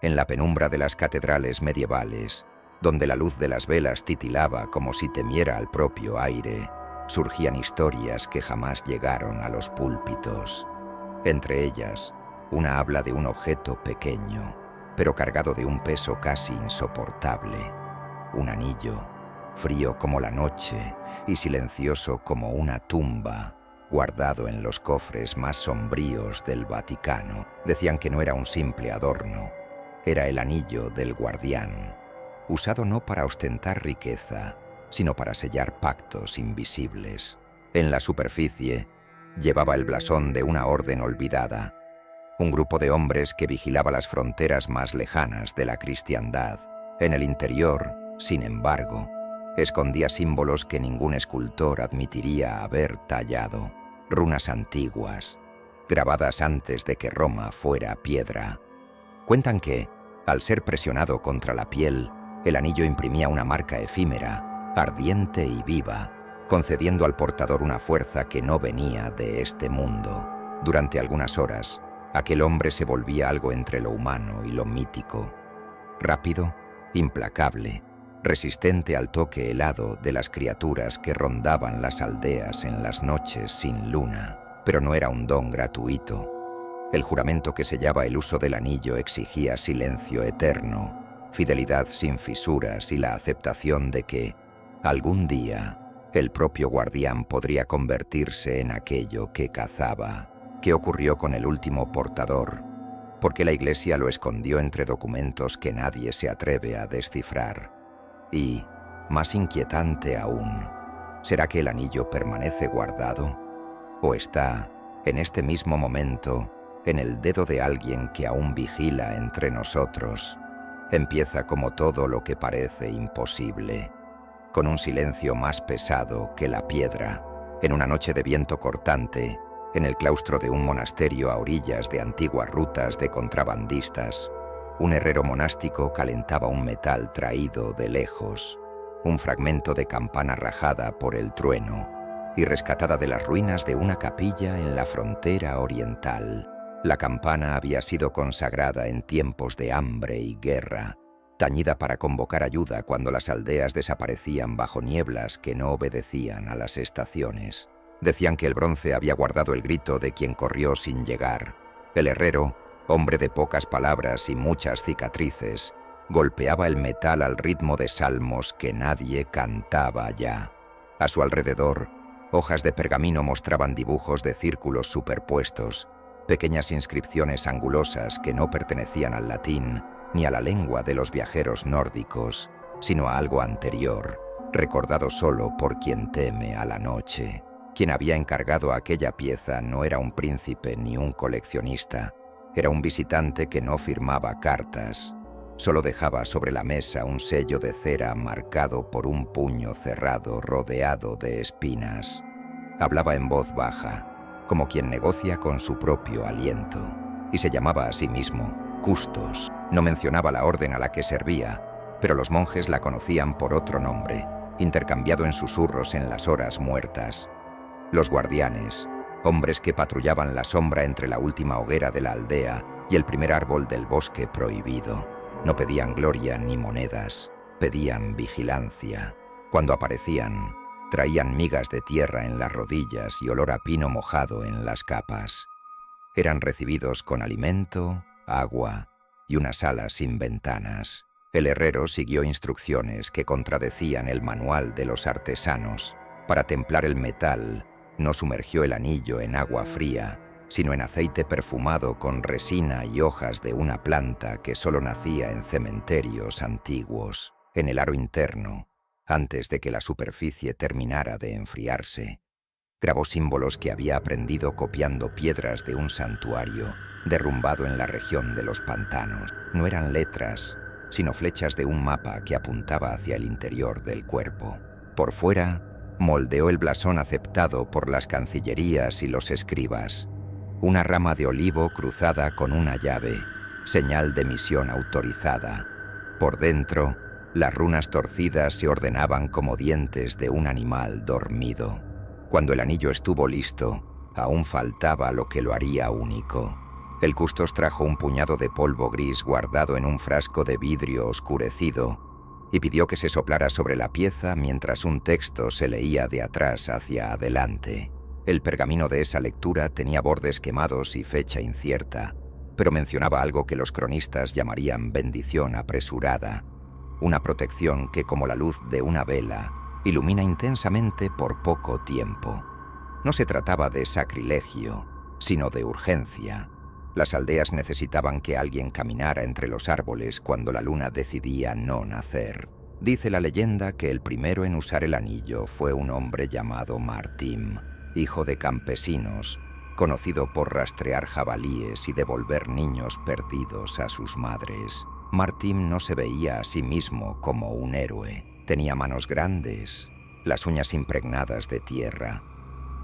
en la penumbra de las catedrales medievales, donde la luz de las velas titilaba como si temiera al propio aire, surgían historias que jamás llegaron a los púlpitos. Entre ellas, una habla de un objeto pequeño, pero cargado de un peso casi insoportable. Un anillo, frío como la noche y silencioso como una tumba, guardado en los cofres más sombríos del Vaticano. Decían que no era un simple adorno, era el anillo del guardián, usado no para ostentar riqueza, sino para sellar pactos invisibles. En la superficie, llevaba el blasón de una orden olvidada, un grupo de hombres que vigilaba las fronteras más lejanas de la cristiandad. En el interior, sin embargo, escondía símbolos que ningún escultor admitiría haber tallado, runas antiguas, grabadas antes de que Roma fuera piedra. Cuentan que, al ser presionado contra la piel, el anillo imprimía una marca efímera, ardiente y viva, concediendo al portador una fuerza que no venía de este mundo. Durante algunas horas, aquel hombre se volvía algo entre lo humano y lo mítico, rápido, implacable, resistente al toque helado de las criaturas que rondaban las aldeas en las noches sin luna. Pero no era un don gratuito. El juramento que sellaba el uso del anillo exigía silencio eterno, fidelidad sin fisuras y la aceptación de que, algún día, el propio guardián podría convertirse en aquello que cazaba. ¿Qué ocurrió con el último portador? ¿Por qué la Iglesia lo escondió entre documentos que nadie se atreve a descifrar? Y, más inquietante aún, ¿será que el anillo permanece guardado? ¿O está, en este mismo momento, en el dedo de alguien que aún vigila entre nosotros? Empieza como todo lo que parece imposible, con un silencio más pesado que la piedra, en una noche de viento cortante, en el claustro de un monasterio a orillas de antiguas rutas de contrabandistas. Un herrero monástico calentaba un metal traído de lejos, un fragmento de campana rajada por el trueno y rescatada de las ruinas de una capilla en la frontera oriental. La campana había sido consagrada en tiempos de hambre y guerra, tañida para convocar ayuda cuando las aldeas desaparecían bajo nieblas que no obedecían a las estaciones. Decían que el bronce había guardado el grito de quien corrió sin llegar. El herrero, hombre de pocas palabras y muchas cicatrices, golpeaba el metal al ritmo de salmos que nadie cantaba ya. A su alrededor, hojas de pergamino mostraban dibujos de círculos superpuestos, pequeñas inscripciones angulosas que no pertenecían al latín ni a la lengua de los viajeros nórdicos, sino a algo anterior, recordado solo por quien teme a la noche. Quien había encargado aquella pieza no era un príncipe ni un coleccionista, era un visitante que no firmaba cartas, solo dejaba sobre la mesa un sello de cera marcado por un puño cerrado rodeado de espinas. Hablaba en voz baja, como quien negocia con su propio aliento, y se llamaba a sí mismo Custos. No mencionaba la orden a la que servía, pero los monjes la conocían por otro nombre, intercambiado en susurros en las horas muertas. Los guardianes, hombres que patrullaban la sombra entre la última hoguera de la aldea y el primer árbol del bosque prohibido, no pedían gloria ni monedas, pedían vigilancia. Cuando aparecían, traían migas de tierra en las rodillas y olor a pino mojado en las capas. Eran recibidos con alimento, agua y una sala sin ventanas. El herrero siguió instrucciones que contradecían el manual de los artesanos. Para templar el metal, no sumergió el anillo en agua fría, sino en aceite perfumado con resina y hojas de una planta que solo nacía en cementerios antiguos. En el aro interno, antes de que la superficie terminara de enfriarse, grabó símbolos que había aprendido copiando piedras de un santuario derrumbado en la región de los pantanos. No eran letras, sino flechas de un mapa que apuntaba hacia el interior del cuerpo. Por fuera, moldeó el blasón aceptado por las cancillerías y los escribas, una rama de olivo cruzada con una llave, señal de misión autorizada. Por dentro, las runas torcidas se ordenaban como dientes de un animal dormido. Cuando el anillo estuvo listo, aún faltaba lo que lo haría único: El custos trajo un puñado de polvo gris guardado en un frasco de vidrio oscurecido y pidió que se soplara sobre la pieza mientras un texto se leía de atrás hacia adelante. El pergamino de esa lectura tenía bordes quemados y fecha incierta, pero mencionaba algo que los cronistas llamarían bendición apresurada, una protección que, como la luz de una vela, ilumina intensamente por poco tiempo. No se trataba de sacrilegio, sino de urgencia. Las aldeas necesitaban que alguien caminara entre los árboles cuando la luna decidía no nacer. Dice la leyenda que el primero en usar el anillo fue un hombre llamado Martim, hijo de campesinos, conocido por rastrear jabalíes y devolver niños perdidos a sus madres. Martim no se veía a sí mismo como un héroe. Tenía manos grandes, las uñas impregnadas de tierra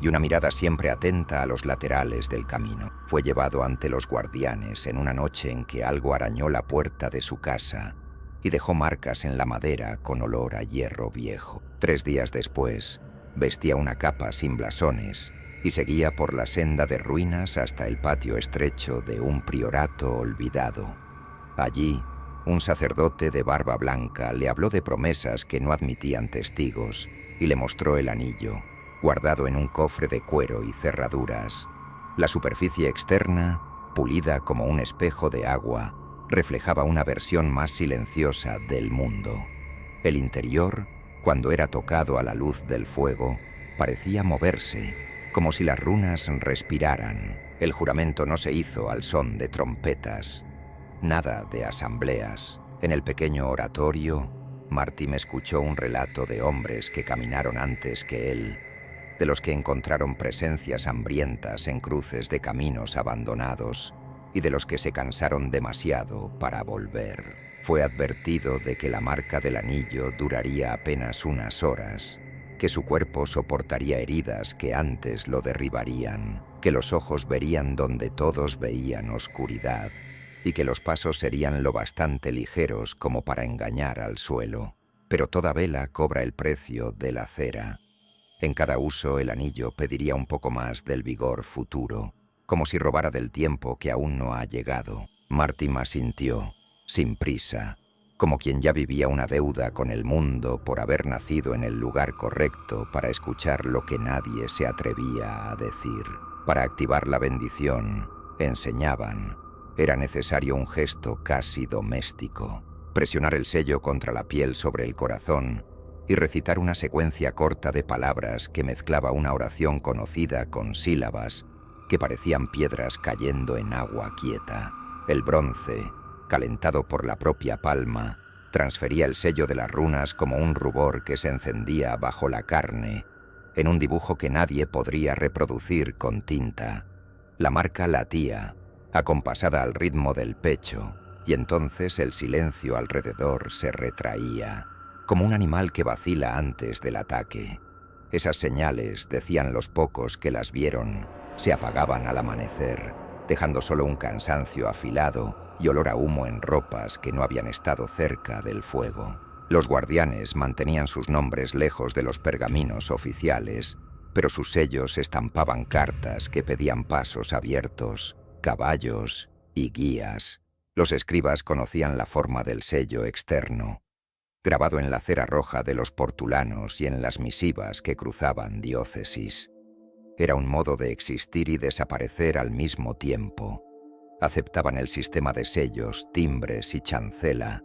y una mirada siempre atenta a los laterales del camino. Fue llevado ante los guardianes en una noche en que algo arañó la puerta de su casa y dejó marcas en la madera con olor a hierro viejo. 3 días después, vestía una capa sin blasones y seguía por la senda de ruinas hasta el patio estrecho de un priorato olvidado. Allí, un sacerdote de barba blanca le habló de promesas que no admitían testigos y le mostró el anillo, guardado en un cofre de cuero y cerraduras. La superficie externa, pulida como un espejo de agua, reflejaba una versión más silenciosa del mundo. El interior, cuando era tocado a la luz del fuego, parecía moverse, como si las runas respiraran. El juramento no se hizo al son de trompetas, nada de asambleas. En el pequeño oratorio, Martim escuchó un relato de hombres que caminaron antes que él, de los que encontraron presencias hambrientas en cruces de caminos abandonados y de los que se cansaron demasiado para volver. Fue advertido de que la marca del anillo duraría apenas unas horas, que su cuerpo soportaría heridas que antes lo derribarían, que los ojos verían donde todos veían oscuridad y que los pasos serían lo bastante ligeros como para engañar al suelo. Pero toda vela cobra el precio de la cera. En cada uso el anillo pediría un poco más del vigor futuro, como si robara del tiempo que aún no ha llegado. Martim asintió, sin prisa, como quien ya vivía una deuda con el mundo por haber nacido en el lugar correcto para escuchar lo que nadie se atrevía a decir. Para activar la bendición, enseñaban, era necesario un gesto casi doméstico: presionar el sello contra la piel sobre el corazón y recitar una secuencia corta de palabras que mezclaba una oración conocida con sílabas que parecían piedras cayendo en agua quieta. El bronce, calentado por la propia palma, transfería el sello de las runas como un rubor que se encendía bajo la carne, en un dibujo que nadie podría reproducir con tinta. La marca latía, acompasada al ritmo del pecho, y entonces el silencio alrededor se retraía, como un animal que vacila antes del ataque. Esas señales, decían los pocos que las vieron, se apagaban al amanecer, dejando solo un cansancio afilado y olor a humo en ropas que no habían estado cerca del fuego. Los guardianes mantenían sus nombres lejos de los pergaminos oficiales, pero sus sellos estampaban cartas que pedían pasos abiertos, caballos y guías. Los escribas conocían la forma del sello externo, grabado en la cera roja de los portulanos y en las misivas que cruzaban diócesis. Era un modo de existir y desaparecer al mismo tiempo. Aceptaban el sistema de sellos, timbres y chancela,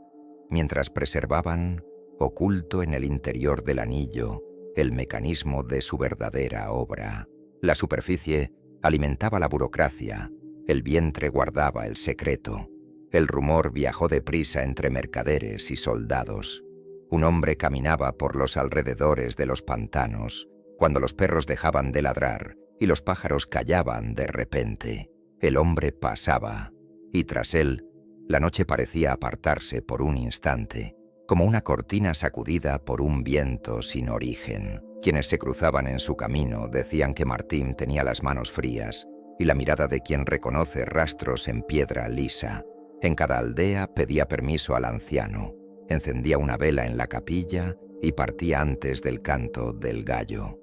mientras preservaban, oculto en el interior del anillo, el mecanismo de su verdadera obra. La superficie alimentaba la burocracia, el vientre guardaba el secreto. El rumor viajó deprisa entre mercaderes y soldados. Un hombre caminaba por los alrededores de los pantanos, cuando los perros dejaban de ladrar y los pájaros callaban de repente. El hombre pasaba, y tras él, la noche parecía apartarse por un instante, como una cortina sacudida por un viento sin origen. Quienes se cruzaban en su camino decían que Martim tenía las manos frías y la mirada de quien reconoce rastros en piedra lisa. En cada aldea pedía permiso al anciano, encendía una vela en la capilla y partía antes del canto del gallo.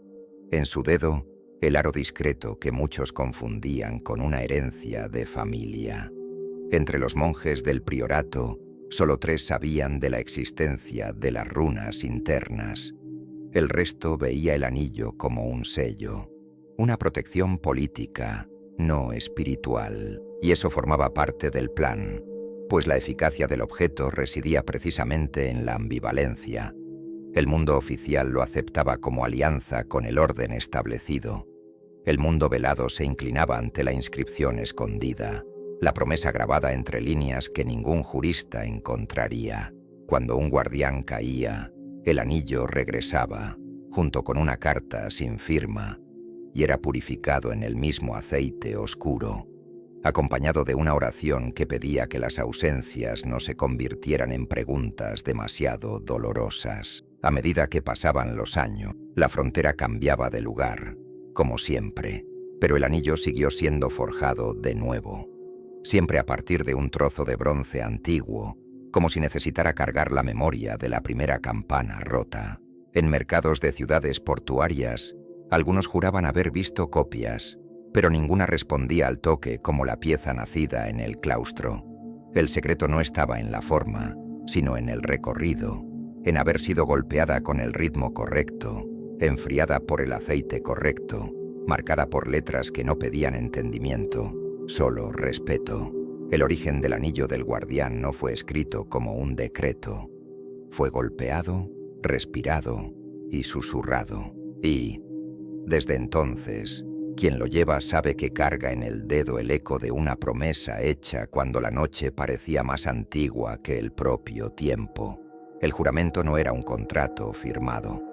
En su dedo, el aro discreto que muchos confundían con una herencia de familia. Entre los monjes del priorato, solo 3 sabían de la existencia de las runas internas. El resto veía el anillo como un sello, una protección política, no espiritual, y eso formaba parte del plan, pues la eficacia del objeto residía precisamente en la ambivalencia. El mundo oficial lo aceptaba como alianza con el orden establecido. El mundo velado se inclinaba ante la inscripción escondida, la promesa grabada entre líneas que ningún jurista encontraría. Cuando un guardián caía, el anillo regresaba, junto con una carta sin firma, y era purificado en el mismo aceite oscuro, acompañado de una oración que pedía que las ausencias no se convirtieran en preguntas demasiado dolorosas. A medida que pasaban los años, la frontera cambiaba de lugar, como siempre, pero el anillo siguió siendo forjado de nuevo, siempre a partir de un trozo de bronce antiguo, como si necesitara cargar la memoria de la primera campana rota. En mercados de ciudades portuarias, algunos juraban haber visto copias, pero ninguna respondía al toque como la pieza nacida en el claustro. El secreto no estaba en la forma, sino en el recorrido, en haber sido golpeada con el ritmo correcto, enfriada por el aceite correcto, marcada por letras que no pedían entendimiento, solo respeto. El origen del anillo del guardián no fue escrito como un decreto. Fue golpeado, respirado y susurrado. Y, desde entonces, quien lo lleva sabe que carga en el dedo el eco de una promesa hecha cuando la noche parecía más antigua que el propio tiempo. El juramento no era un contrato firmado.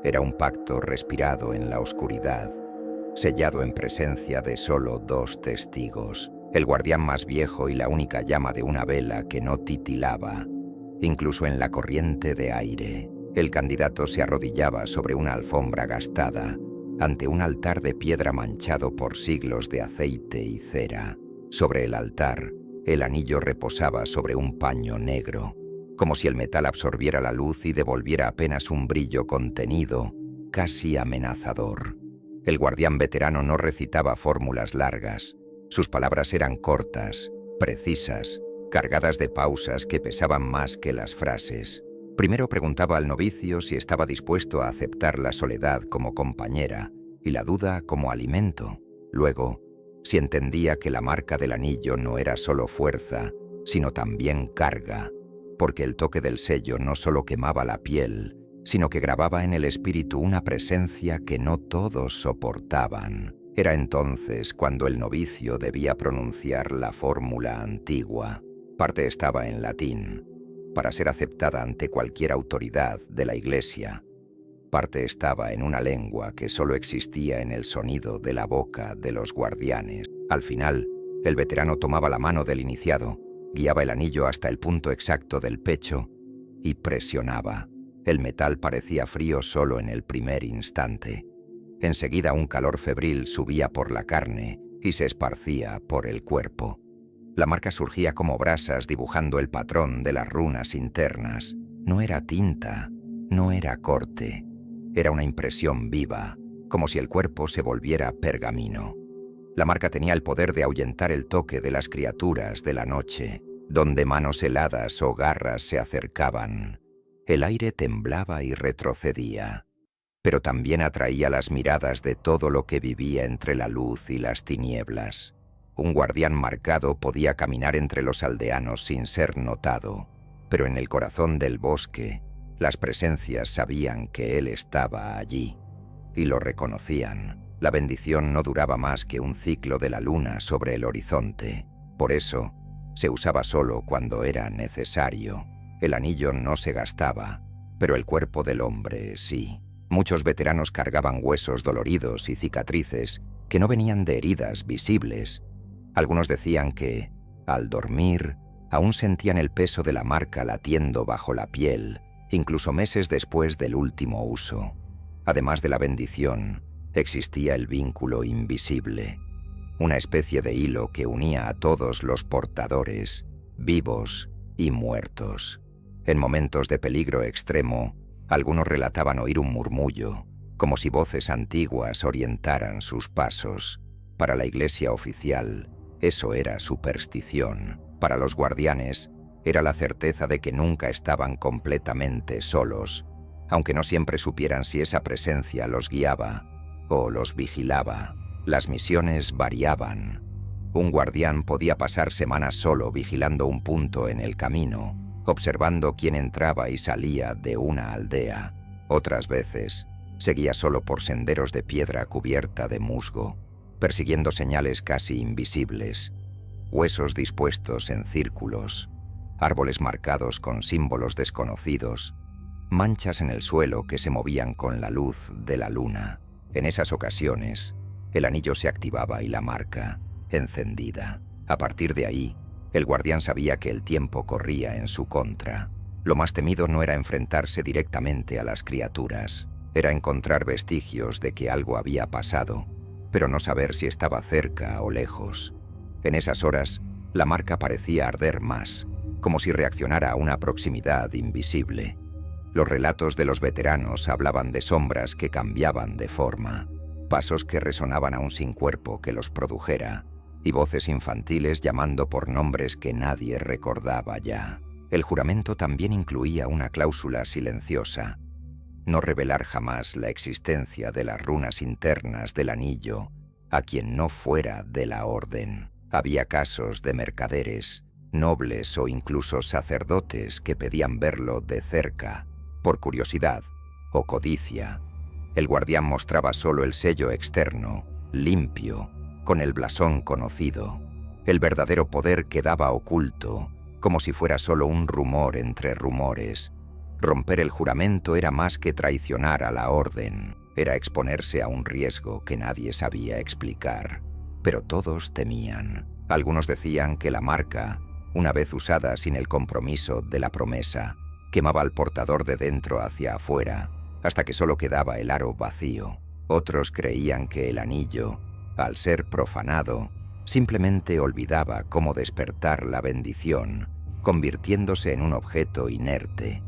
Era un pacto respirado en la oscuridad, sellado en presencia de solo 2 testigos, el guardián más viejo y la única llama de una vela que no titilaba. Incluso en la corriente de aire, el candidato se arrodillaba sobre una alfombra gastada, ante un altar de piedra manchado por siglos de aceite y cera. Sobre el altar, el anillo reposaba sobre un paño negro, como si el metal absorbiera la luz y devolviera apenas un brillo contenido, casi amenazador. El guardián veterano no recitaba fórmulas largas. Sus palabras eran cortas, precisas, cargadas de pausas que pesaban más que las frases. Primero preguntaba al novicio si estaba dispuesto a aceptar la soledad como compañera y la duda como alimento. Luego, si entendía que la marca del anillo no era solo fuerza, sino también carga, porque el toque del sello no solo quemaba la piel, sino que grababa en el espíritu una presencia que no todos soportaban. Era entonces cuando el novicio debía pronunciar la fórmula antigua. Parte estaba en latín, para ser aceptada ante cualquier autoridad de la Iglesia. Parte estaba en una lengua que solo existía en el sonido de la boca de los guardianes. Al final, el veterano tomaba la mano del iniciado, guiaba el anillo hasta el punto exacto del pecho y presionaba. El metal parecía frío solo en el primer instante. Enseguida un calor febril subía por la carne y se esparcía por el cuerpo. La marca surgía como brasas dibujando el patrón de las runas internas. No era tinta, no era corte. Era una impresión viva, como si el cuerpo se volviera pergamino. La marca tenía el poder de ahuyentar el toque de las criaturas de la noche, donde manos heladas o garras se acercaban. El aire temblaba y retrocedía, pero también atraía las miradas de todo lo que vivía entre la luz y las tinieblas. Un guardián marcado podía caminar entre los aldeanos sin ser notado, pero en el corazón del bosque, las presencias sabían que él estaba allí, y lo reconocían. La bendición no duraba más que un ciclo de la luna sobre el horizonte. Por eso, se usaba solo cuando era necesario. El anillo no se gastaba, pero el cuerpo del hombre sí. Muchos veteranos cargaban huesos doloridos y cicatrices que no venían de heridas visibles. Algunos decían que, al dormir, aún sentían el peso de la marca latiendo bajo la piel, incluso meses después del último uso. Además de la bendición, existía el vínculo invisible, una especie de hilo que unía a todos los portadores, vivos y muertos. En momentos de peligro extremo, algunos relataban oír un murmullo, como si voces antiguas orientaran sus pasos. Para la iglesia oficial, eso era superstición. Para los guardianes, era la certeza de que nunca estaban completamente solos, aunque no siempre supieran si esa presencia los guiaba o los vigilaba. Las misiones variaban. Un guardián podía pasar semanas solo vigilando un punto en el camino, observando quién entraba y salía de una aldea. Otras veces, seguía solo por senderos de piedra cubierta de musgo, persiguiendo señales casi invisibles, huesos dispuestos en círculos, árboles marcados con símbolos desconocidos, manchas en el suelo que se movían con la luz de la luna. En esas ocasiones, el anillo se activaba y la marca, encendida. A partir de ahí, el guardián sabía que el tiempo corría en su contra. Lo más temido no era enfrentarse directamente a las criaturas, era encontrar vestigios de que algo había pasado, pero no saber si estaba cerca o lejos. En esas horas, la marca parecía arder más, como si reaccionara a una proximidad invisible. Los relatos de los veteranos hablaban de sombras que cambiaban de forma, pasos que resonaban aún sin cuerpo que los produjera, y voces infantiles llamando por nombres que nadie recordaba ya. El juramento también incluía una cláusula silenciosa: no revelar jamás la existencia de las runas internas del anillo a quien no fuera de la orden. Había casos de mercaderes, nobles o incluso sacerdotes que pedían verlo de cerca, por curiosidad o codicia. El guardián mostraba solo el sello externo, limpio, con el blasón conocido. El verdadero poder quedaba oculto, como si fuera solo un rumor entre rumores. Romper el juramento era más que traicionar a la orden, era exponerse a un riesgo que nadie sabía explicar. Pero todos temían. Algunos decían que la marca, una vez usada sin el compromiso de la promesa, quemaba al portador de dentro hacia afuera, hasta que solo quedaba el aro vacío. Otros creían que el anillo, al ser profanado, simplemente olvidaba cómo despertar la bendición, convirtiéndose en un objeto inerte.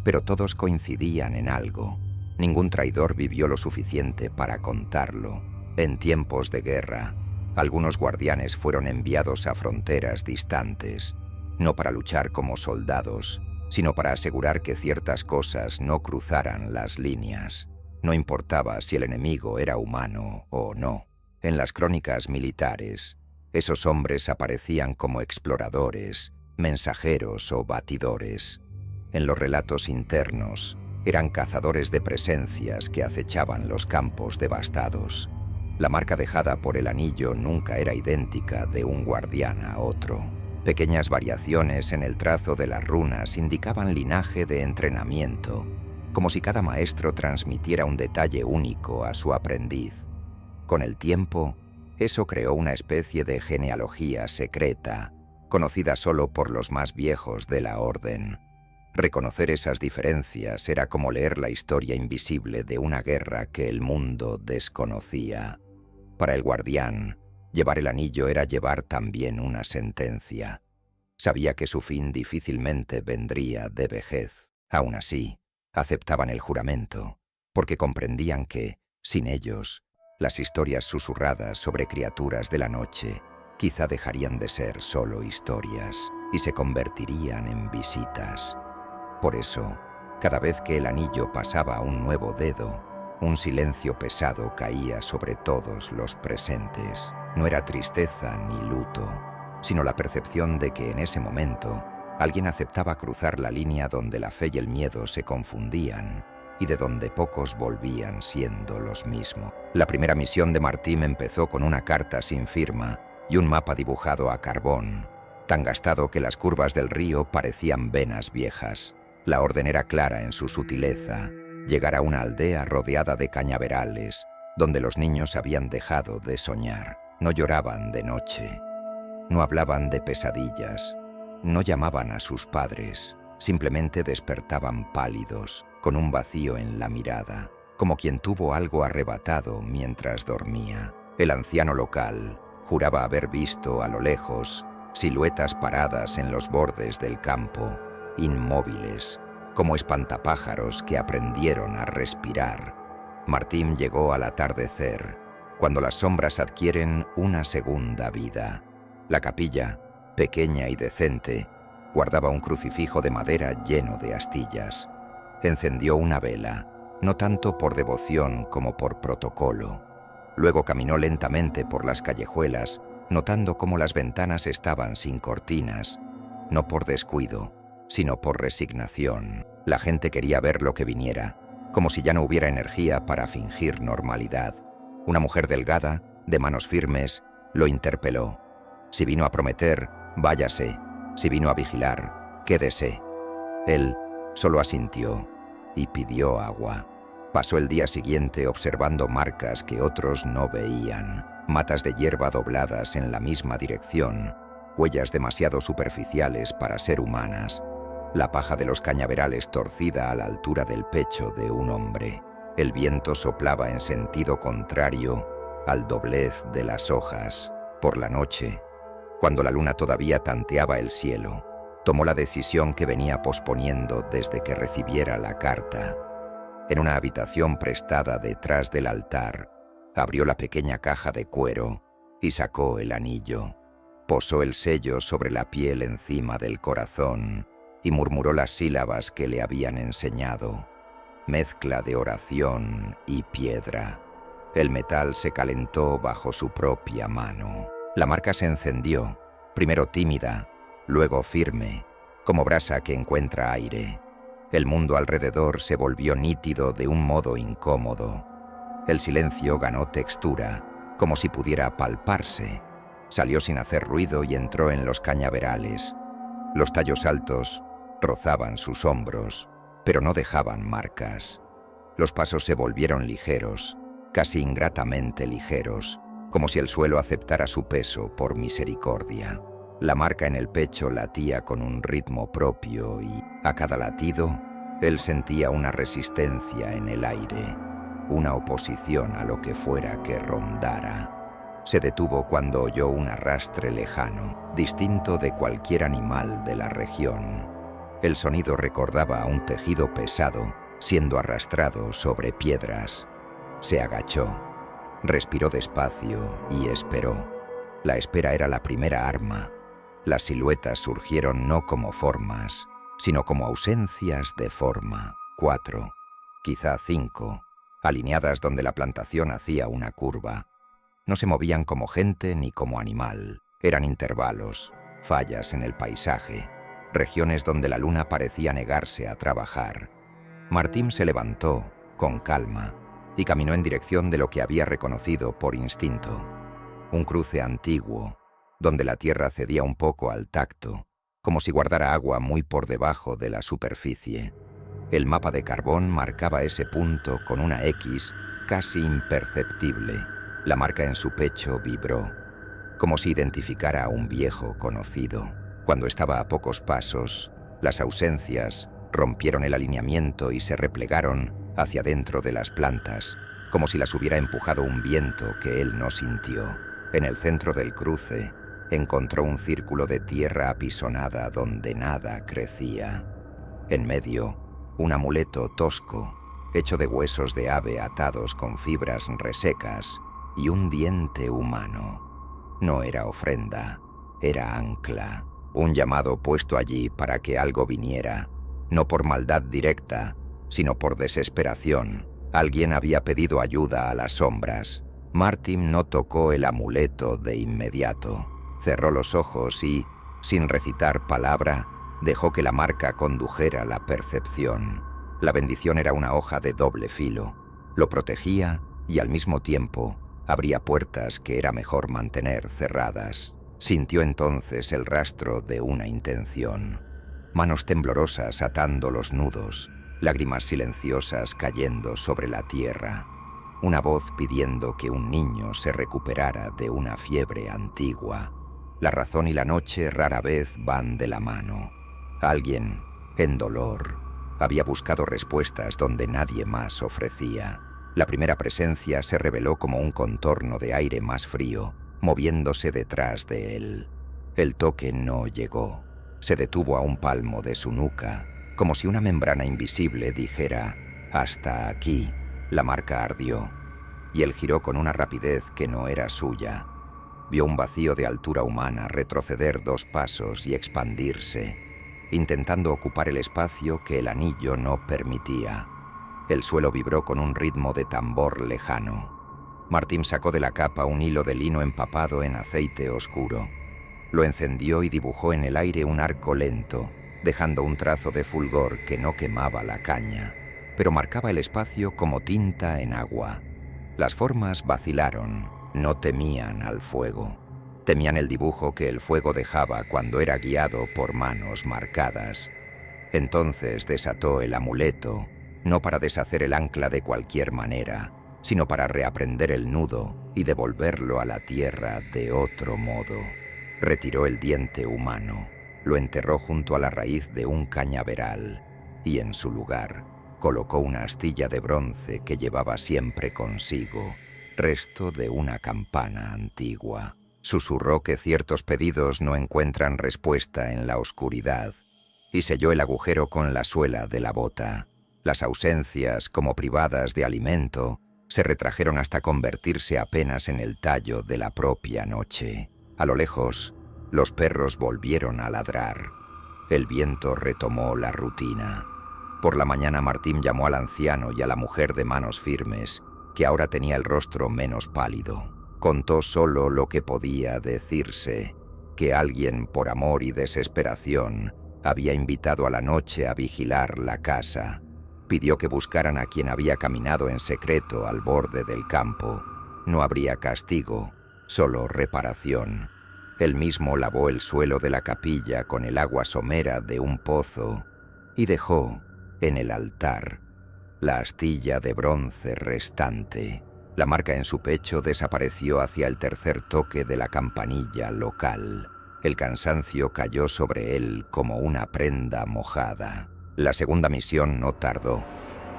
Pero todos coincidían en algo. Ningún traidor vivió lo suficiente para contarlo. En tiempos de guerra, algunos guardianes fueron enviados a fronteras distantes, no para luchar como soldados, sino para asegurar que ciertas cosas no cruzaran las líneas. No importaba si el enemigo era humano o no. En las crónicas militares, esos hombres aparecían como exploradores, mensajeros o batidores. En los relatos internos, eran cazadores de presencias que acechaban los campos devastados. La marca dejada por el anillo nunca era idéntica de un guardián a otro. Pequeñas variaciones en el trazo de las runas indicaban linaje de entrenamiento, como si cada maestro transmitiera un detalle único a su aprendiz. Con el tiempo, eso creó una especie de genealogía secreta, conocida solo por los más viejos de la orden. Reconocer esas diferencias era como leer la historia invisible de una guerra que el mundo desconocía. Para el guardián, llevar el anillo era llevar también una sentencia. Sabía que su fin difícilmente vendría de vejez. Aún así, aceptaban el juramento, porque comprendían que, sin ellos, las historias susurradas sobre criaturas de la noche quizá dejarían de ser solo historias y se convertirían en visitas. Por eso, cada vez que el anillo pasaba a un nuevo dedo, un silencio pesado caía sobre todos los presentes. No era tristeza ni luto, sino la percepción de que en ese momento alguien aceptaba cruzar la línea donde la fe y el miedo se confundían y de donde pocos volvían siendo los mismos. La primera misión de Martim empezó con una carta sin firma y un mapa dibujado a carbón, tan gastado que las curvas del río parecían venas viejas. La orden era clara en su sutileza: llegar a una aldea rodeada de cañaverales, donde los niños habían dejado de soñar. No lloraban de noche, no hablaban de pesadillas, no llamaban a sus padres, simplemente despertaban pálidos, con un vacío en la mirada, como quien tuvo algo arrebatado mientras dormía. El anciano local juraba haber visto a lo lejos siluetas paradas en los bordes del campo, inmóviles, como espantapájaros que aprendieron a respirar. Martín llegó al atardecer, cuando las sombras adquieren una segunda vida. La capilla, pequeña y decente, guardaba un crucifijo de madera lleno de astillas. Encendió una vela, no tanto por devoción como por protocolo. Luego caminó lentamente por las callejuelas, notando cómo las ventanas estaban sin cortinas, no por descuido, sino por resignación. La gente quería ver lo que viniera, como si ya no hubiera energía para fingir normalidad. Una mujer delgada, de manos firmes, lo interpeló. Si vino a prometer, váyase. Si vino a vigilar, quédese. Él solo asintió y pidió agua. Pasó el día siguiente observando marcas que otros no veían, matas de hierba dobladas en la misma dirección, huellas demasiado superficiales para ser humanas, la paja de los cañaverales torcida a la altura del pecho de un hombre. El viento soplaba en sentido contrario al doblez de las hojas. Por la noche, cuando la luna todavía tanteaba el cielo, tomó la decisión que venía posponiendo desde que recibiera la carta. En una habitación prestada detrás del altar, abrió la pequeña caja de cuero y sacó el anillo. Posó el sello sobre la piel encima del corazón y murmuró las sílabas que le habían enseñado. Mezcla de oración y piedra. El metal se calentó bajo su propia mano. La marca se encendió, primero tímida, luego firme, como brasa que encuentra aire. El mundo alrededor se volvió nítido de un modo incómodo. El silencio ganó textura, como si pudiera palparse. Salió sin hacer ruido y entró en los cañaverales. Los tallos altos rozaban sus hombros, pero no dejaban marcas. Los pasos se volvieron ligeros, casi ingratamente ligeros, como si el suelo aceptara su peso por misericordia. La marca en el pecho latía con un ritmo propio y, a cada latido, él sentía una resistencia en el aire, una oposición a lo que fuera que rondara. Se detuvo cuando oyó un arrastre lejano, distinto de cualquier animal de la región. El sonido recordaba a un tejido pesado siendo arrastrado sobre piedras. Se agachó, respiró despacio y esperó. La espera era la primera arma. Las siluetas surgieron no como formas, sino como ausencias de forma. 4, quizá 5, alineadas donde la plantación hacía una curva. No se movían como gente ni como animal. Eran intervalos, fallas en el paisaje, regiones donde la luna parecía negarse a trabajar. Martín se levantó, con calma, y caminó en dirección de lo que había reconocido por instinto. Un cruce antiguo, donde la tierra cedía un poco al tacto, como si guardara agua muy por debajo de la superficie. El mapa de carbón marcaba ese punto con una X casi imperceptible. La marca en su pecho vibró, como si identificara a un viejo conocido. Cuando estaba a pocos pasos, las ausencias rompieron el alineamiento y se replegaron hacia dentro de las plantas, como si las hubiera empujado un viento que él no sintió. En el centro del cruce, encontró un círculo de tierra apisonada donde nada crecía. En medio, un amuleto tosco, hecho de huesos de ave atados con fibras resecas y un diente humano. No era ofrenda, era ancla, un llamado puesto allí para que algo viniera, no por maldad directa, sino por desesperación. Alguien había pedido ayuda a las sombras. Martín no tocó el amuleto de inmediato. Cerró los ojos y, sin recitar palabra, dejó que la marca condujera la percepción. La bendición era una hoja de doble filo. Lo protegía y al mismo tiempo abría puertas que era mejor mantener cerradas. Sintió entonces el rastro de una intención. Manos temblorosas atando los nudos, lágrimas silenciosas cayendo sobre la tierra. Una voz pidiendo que un niño se recuperara de una fiebre antigua. La razón y la noche rara vez van de la mano. Alguien, en dolor, había buscado respuestas donde nadie más ofrecía. La primera presencia se reveló como un contorno de aire más frío, moviéndose detrás de él. El toque no llegó. Se detuvo a un palmo de su nuca, como si una membrana invisible dijera «hasta aquí». La marca ardió, y él giró con una rapidez que no era suya. Vio un vacío de altura humana retroceder 2 pasos y expandirse, intentando ocupar el espacio que el anillo no permitía. El suelo vibró con un ritmo de tambor lejano. Martín sacó de la capa un hilo de lino empapado en aceite oscuro. Lo encendió y dibujó en el aire un arco lento, dejando un trazo de fulgor que no quemaba la caña, pero marcaba el espacio como tinta en agua. Las formas vacilaron, no temían al fuego. Temían el dibujo que el fuego dejaba cuando era guiado por manos marcadas. Entonces desató el amuleto, no para deshacer el ancla de cualquier manera, sino para reaprender el nudo y devolverlo a la tierra de otro modo. Retiró el diente humano, lo enterró junto a la raíz de un cañaveral y en su lugar colocó una astilla de bronce que llevaba siempre consigo, resto de una campana antigua. Susurró que ciertos pedidos no encuentran respuesta en la oscuridad y selló el agujero con la suela de la bota. Las ausencias, como privadas de alimento, se retrajeron hasta convertirse apenas en el tallo de la propia noche. A lo lejos, los perros volvieron a ladrar. El viento retomó la rutina. Por la mañana Martín llamó al anciano y a la mujer de manos firmes, que ahora tenía el rostro menos pálido. Contó solo lo que podía decirse, que alguien, por amor y desesperación, había invitado a la noche a vigilar la casa. Pidió que buscaran a quien había caminado en secreto al borde del campo. No habría castigo, solo reparación. Él mismo lavó el suelo de la capilla con el agua somera de un pozo y dejó en el altar la astilla de bronce restante. La marca en su pecho desapareció hacia el tercer toque de la campanilla local. El cansancio cayó sobre él como una prenda mojada. La segunda misión no tardó.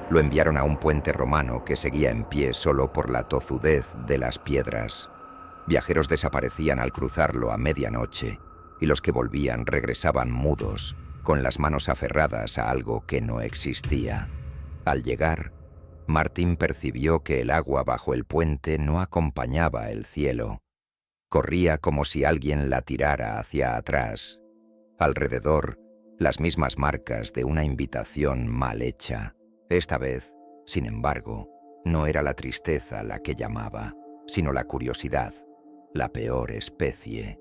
Lo enviaron a un puente romano que seguía en pie solo por la tozudez de las piedras. Viajeros desaparecían al cruzarlo a medianoche, y los que volvían regresaban mudos, con las manos aferradas a algo que no existía. Al llegar, Martín percibió que el agua bajo el puente no acompañaba el cielo. Corría como si alguien la tirara hacia atrás. Alrededor, las mismas marcas de una invitación mal hecha. Esta vez, sin embargo, no era la tristeza la que llamaba, sino la curiosidad, la peor especie.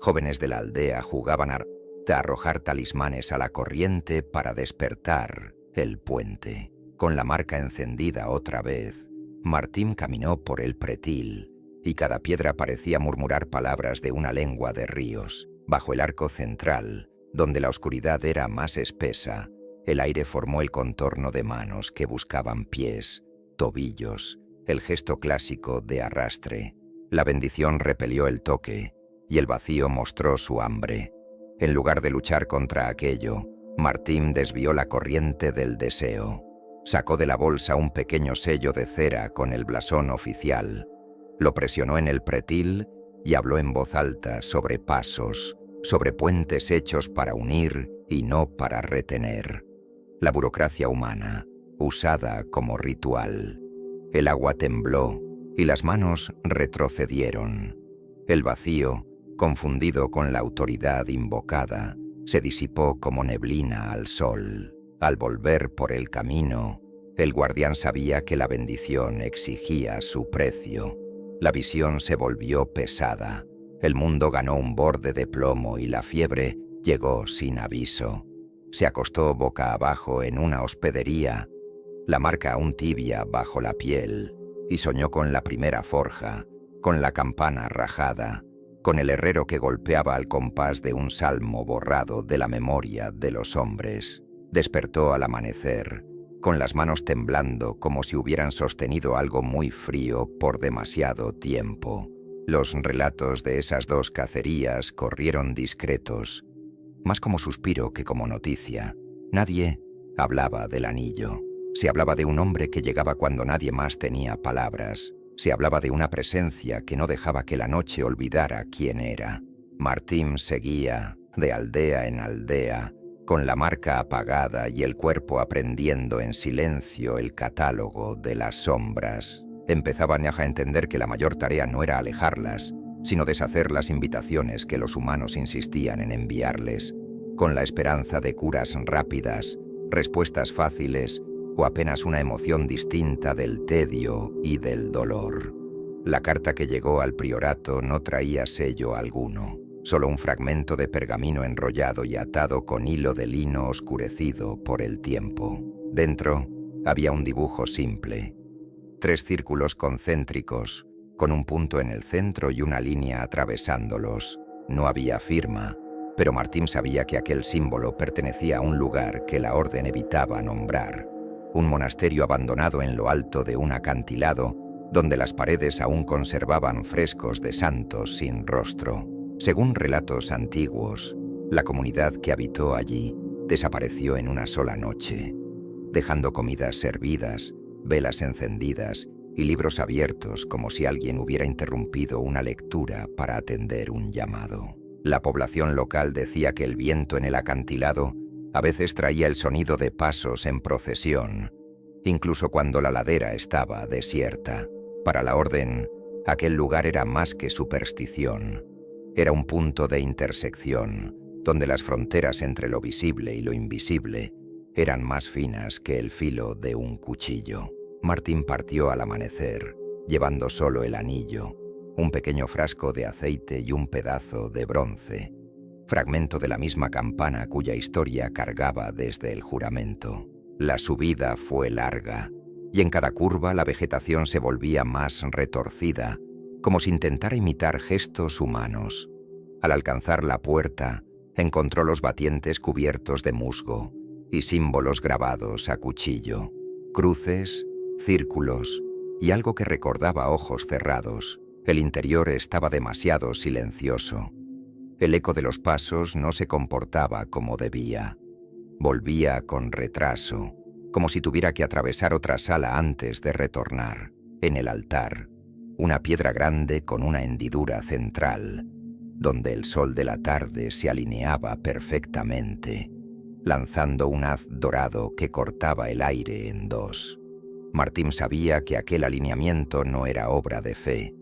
Jóvenes de la aldea jugaban a arrojar talismanes a la corriente para despertar el puente. Con la marca encendida otra vez, Martín caminó por el pretil, y cada piedra parecía murmurar palabras de una lengua de ríos. Bajo el arco central, donde la oscuridad era más espesa, el aire formó el contorno de manos que buscaban pies, tobillos, el gesto clásico de arrastre. La bendición repelió el toque, y el vacío mostró su hambre. En lugar de luchar contra aquello, Martín desvió la corriente del deseo. Sacó de la bolsa un pequeño sello de cera con el blasón oficial. Lo presionó en el pretil y habló en voz alta sobre pasos, sobre puentes hechos para unir y no para retener. La burocracia humana, usada como ritual. El agua tembló y las manos retrocedieron. El vacío, confundido con la autoridad invocada, se disipó como neblina al sol. Al volver por el camino, el guardián sabía que la bendición exigía su precio. La visión se volvió pesada. El mundo ganó un borde de plomo y la fiebre llegó sin aviso. Se acostó boca abajo en una hospedería, la marca aún tibia bajo la piel, y soñó con la primera forja, con la campana rajada, con el herrero que golpeaba al compás de un salmo borrado de la memoria de los hombres. Despertó al amanecer, con las manos temblando como si hubieran sostenido algo muy frío por demasiado tiempo. Los relatos de esas 2 cacerías corrieron discretos, más como suspiro que como noticia. Nadie hablaba del anillo. Se hablaba de un hombre que llegaba cuando nadie más tenía palabras. Se hablaba de una presencia que no dejaba que la noche olvidara quién era. Martín seguía, de aldea en aldea, con la marca apagada y el cuerpo aprendiendo en silencio el catálogo de las sombras. Empezaba Nyah a entender que la mayor tarea no era alejarlas, sino deshacer las invitaciones que los humanos insistían en enviarles, con la esperanza de curas rápidas, respuestas fáciles o apenas una emoción distinta del tedio y del dolor. La carta que llegó al priorato no traía sello alguno, solo un fragmento de pergamino enrollado y atado con hilo de lino oscurecido por el tiempo. Dentro había un dibujo simple: 3 círculos concéntricos, con un punto en el centro y una línea atravesándolos. No había firma, pero Martín sabía que aquel símbolo pertenecía a un lugar que la orden evitaba nombrar, un monasterio abandonado en lo alto de un acantilado, donde las paredes aún conservaban frescos de santos sin rostro. Según relatos antiguos, la comunidad que habitó allí desapareció en una sola noche, dejando comidas servidas, velas encendidas y libros abiertos, como si alguien hubiera interrumpido una lectura para atender un llamado. La población local decía que el viento en el acantilado a veces traía el sonido de pasos en procesión, incluso cuando la ladera estaba desierta. Para la orden, aquel lugar era más que superstición. Era un punto de intersección, donde las fronteras entre lo visible y lo invisible eran más finas que el filo de un cuchillo. Martín partió al amanecer, llevando solo el anillo, un pequeño frasco de aceite y un pedazo de bronce, fragmento de la misma campana cuya historia cargaba desde el juramento. La subida fue larga, y en cada curva la vegetación se volvía más retorcida, como si intentara imitar gestos humanos. Al alcanzar la puerta, encontró los batientes cubiertos de musgo y símbolos grabados a cuchillo, cruces, círculos y algo que recordaba ojos cerrados. El interior estaba demasiado silencioso. El eco de los pasos no se comportaba como debía. Volvía con retraso, como si tuviera que atravesar otra sala antes de retornar. En el altar, una piedra grande con una hendidura central, donde el sol de la tarde se alineaba perfectamente, lanzando un haz dorado que cortaba el aire en dos. Martín sabía que aquel alineamiento no era obra de fe,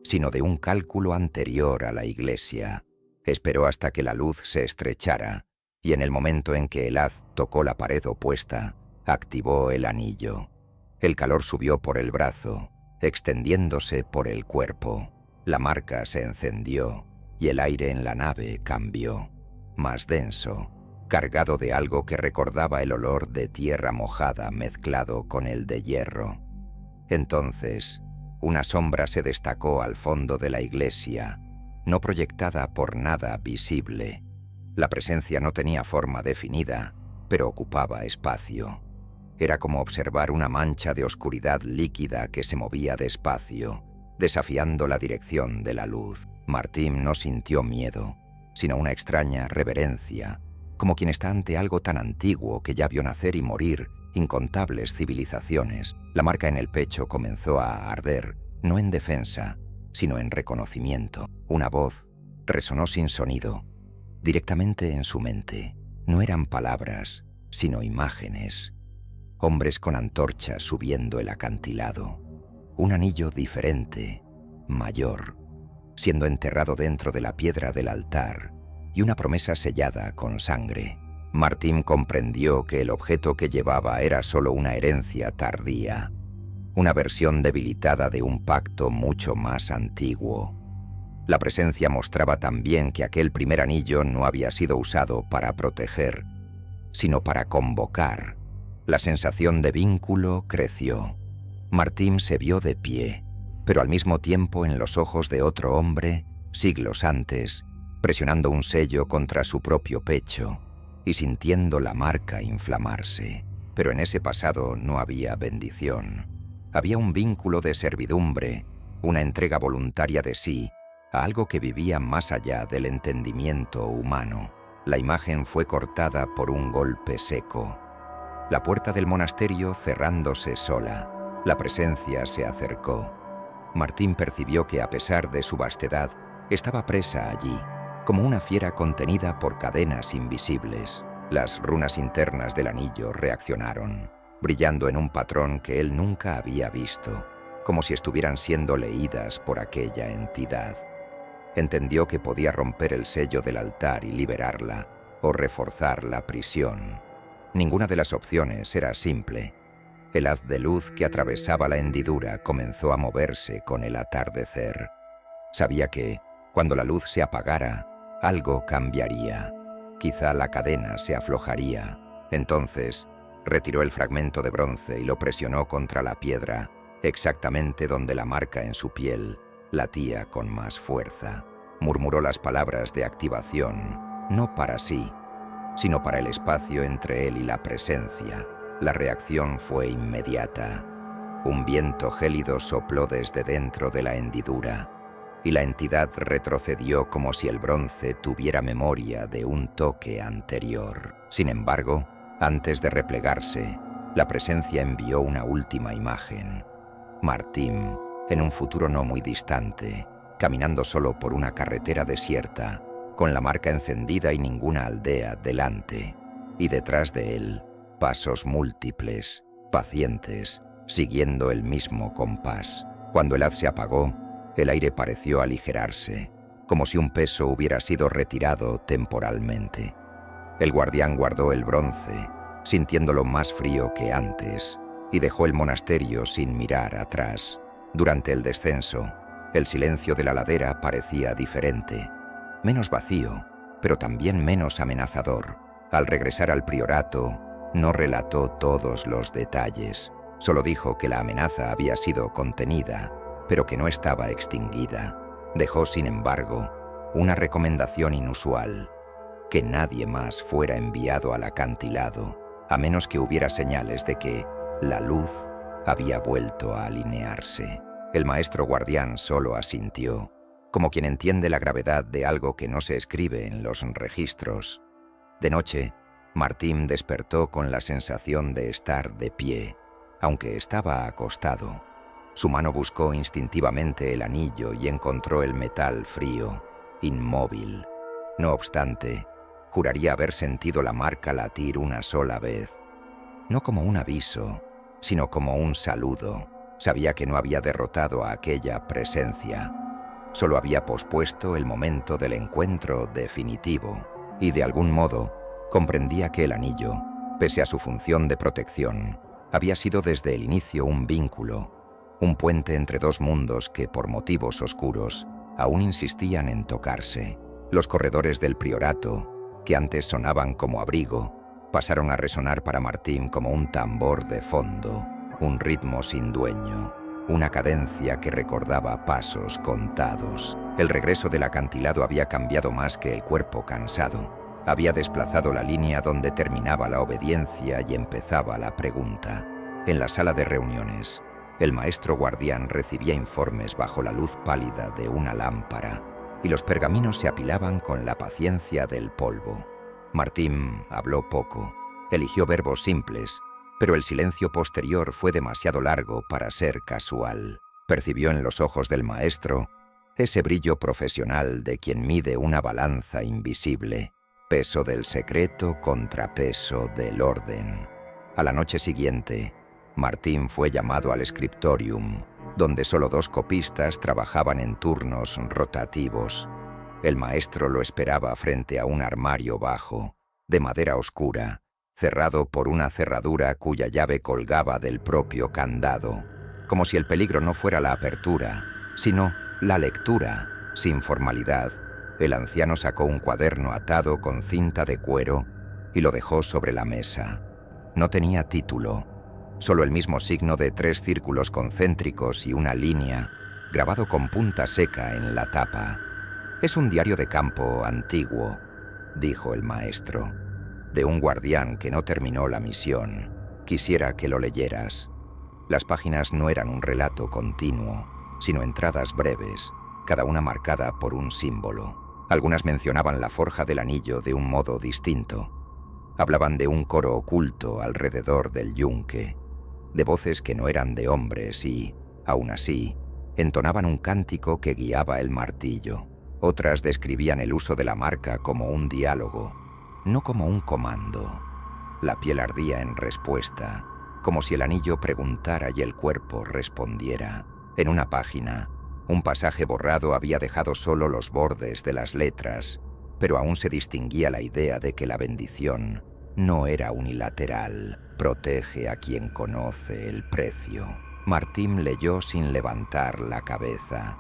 sino de un cálculo anterior a la iglesia. Esperó hasta que la luz se estrechara, y en el momento en que el haz tocó la pared opuesta, activó el anillo. El calor subió por el brazo, extendiéndose por el cuerpo. La marca se encendió, y el aire en la nave cambió, más denso, cargado de algo que recordaba el olor de tierra mojada mezclado con el de hierro. Entonces, una sombra se destacó al fondo de la iglesia, no proyectada por nada visible. La presencia no tenía forma definida, pero ocupaba espacio. Era como observar una mancha de oscuridad líquida que se movía despacio, desafiando la dirección de la luz. Martín no sintió miedo, sino una extraña reverencia, como quien está ante algo tan antiguo que ya vio nacer y morir incontables civilizaciones. La marca en el pecho comenzó a arder, no en defensa, sino en reconocimiento. Una voz resonó sin sonido, directamente en su mente. No eran palabras, sino imágenes. Hombres con antorchas subiendo el acantilado. Un anillo diferente, mayor, siendo enterrado dentro de la piedra del altar, y una promesa sellada con sangre. Martín comprendió que el objeto que llevaba era solo una herencia tardía, una versión debilitada de un pacto mucho más antiguo. La presencia mostraba también que aquel primer anillo no había sido usado para proteger, sino para convocar. La sensación de vínculo creció. Martín se vio de pie, pero al mismo tiempo en los ojos de otro hombre, siglos antes, presionando un sello contra su propio pecho y sintiendo la marca inflamarse. Pero en ese pasado no había bendición. Había un vínculo de servidumbre, una entrega voluntaria de sí a algo que vivía más allá del entendimiento humano. La imagen fue cortada por un golpe seco. La puerta del monasterio cerrándose sola. La presencia se acercó. Martín percibió que a pesar de su vastedad, estaba presa allí, como una fiera contenida por cadenas invisibles. Las runas internas del anillo reaccionaron, brillando en un patrón que él nunca había visto, como si estuvieran siendo leídas por aquella entidad. Entendió que podía romper el sello del altar y liberarla, o reforzar la prisión. Ninguna de las opciones era simple. El haz de luz que atravesaba la hendidura comenzó a moverse con el atardecer. Sabía que, cuando la luz se apagara, algo cambiaría. Quizá la cadena se aflojaría. Entonces, retiró el fragmento de bronce y lo presionó contra la piedra, exactamente donde la marca en su piel latía con más fuerza. Murmuró las palabras de activación, no para sí, sino para el espacio entre él y la presencia. La reacción fue inmediata. Un viento gélido sopló desde dentro de la hendidura, y la entidad retrocedió como si el bronce tuviera memoria de un toque anterior. Sin embargo, antes de replegarse, la presencia envió una última imagen. Martín, en un futuro no muy distante, caminando solo por una carretera desierta, con la marca encendida y ninguna aldea delante, y detrás de él, pasos múltiples, pacientes, siguiendo el mismo compás. Cuando el haz se apagó, el aire pareció aligerarse, como si un peso hubiera sido retirado temporalmente. El guardián guardó el bronce, sintiéndolo más frío que antes, y dejó el monasterio sin mirar atrás. Durante el descenso, el silencio de la ladera parecía diferente, menos vacío, pero también menos amenazador. Al regresar al priorato, no relató todos los detalles, solo dijo que la amenaza había sido contenida, pero que no estaba extinguida. Dejó, sin embargo, una recomendación inusual: que nadie más fuera enviado al acantilado, a menos que hubiera señales de que la luz había vuelto a alinearse. El maestro guardián solo asintió, como quien entiende la gravedad de algo que no se escribe en los registros. De noche, Martín despertó con la sensación de estar de pie, aunque estaba acostado. Su mano buscó instintivamente el anillo y encontró el metal frío, inmóvil. No obstante, juraría haber sentido la marca latir una sola vez. No como un aviso, sino como un saludo. Sabía que no había derrotado a aquella presencia. Solo había pospuesto el momento del encuentro definitivo, y de algún modo comprendía que el anillo, pese a su función de protección, había sido desde el inicio un vínculo, un puente entre dos mundos que, por motivos oscuros, aún insistían en tocarse. Los corredores del priorato, que antes sonaban como abrigo, pasaron a resonar para Martín como un tambor de fondo, un ritmo sin dueño, una cadencia que recordaba pasos contados. El regreso del acantilado había cambiado más que el cuerpo cansado. Había desplazado la línea donde terminaba la obediencia y empezaba la pregunta. En la sala de reuniones, el maestro guardián recibía informes bajo la luz pálida de una lámpara, y los pergaminos se apilaban con la paciencia del polvo. Martín habló poco, eligió verbos simples, pero el silencio posterior fue demasiado largo para ser casual. Percibió en los ojos del maestro ese brillo profesional de quien mide una balanza invisible, peso del secreto contra peso del orden. A la noche siguiente, Martín fue llamado al scriptorium, donde solo 2 copistas trabajaban en turnos rotativos. El maestro lo esperaba frente a un armario bajo, de madera oscura, cerrado por una cerradura cuya llave colgaba del propio candado, como si el peligro no fuera la apertura, sino la lectura. Sin formalidad, el anciano sacó un cuaderno atado con cinta de cuero y lo dejó sobre la mesa. No tenía título, solo el mismo signo de 3 círculos concéntricos y una línea, grabado con punta seca en la tapa. «Es un diario de campo antiguo», dijo el maestro, «de un guardián que no terminó la misión. Quisiera que lo leyeras». Las páginas no eran un relato continuo, sino entradas breves, cada una marcada por un símbolo. Algunas mencionaban la forja del anillo de un modo distinto. Hablaban de un coro oculto alrededor del yunque, de voces que no eran de hombres y, aún así, entonaban un cántico que guiaba el martillo. Otras describían el uso de la marca como un diálogo, no como un comando. La piel ardía en respuesta, como si el anillo preguntara y el cuerpo respondiera. En una página, un pasaje borrado había dejado solo los bordes de las letras, pero aún se distinguía la idea de que la bendición no era unilateral. Protege a quien conoce el precio. Martín leyó sin levantar la cabeza,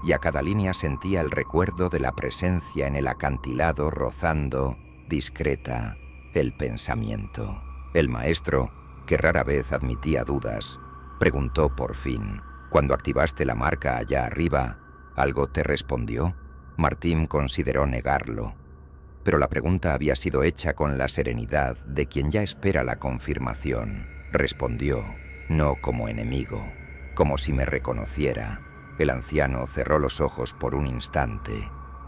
y a cada línea sentía el recuerdo de la presencia en el acantilado rozando, discreta, el pensamiento. El maestro, que rara vez admitía dudas, preguntó por fin: «¿Cuando activaste la marca allá arriba, algo te respondió?» Martín consideró negarlo, pero la pregunta había sido hecha con la serenidad de quien ya espera la confirmación. Respondió, no como enemigo, como si me reconociera. El anciano cerró los ojos por un instante,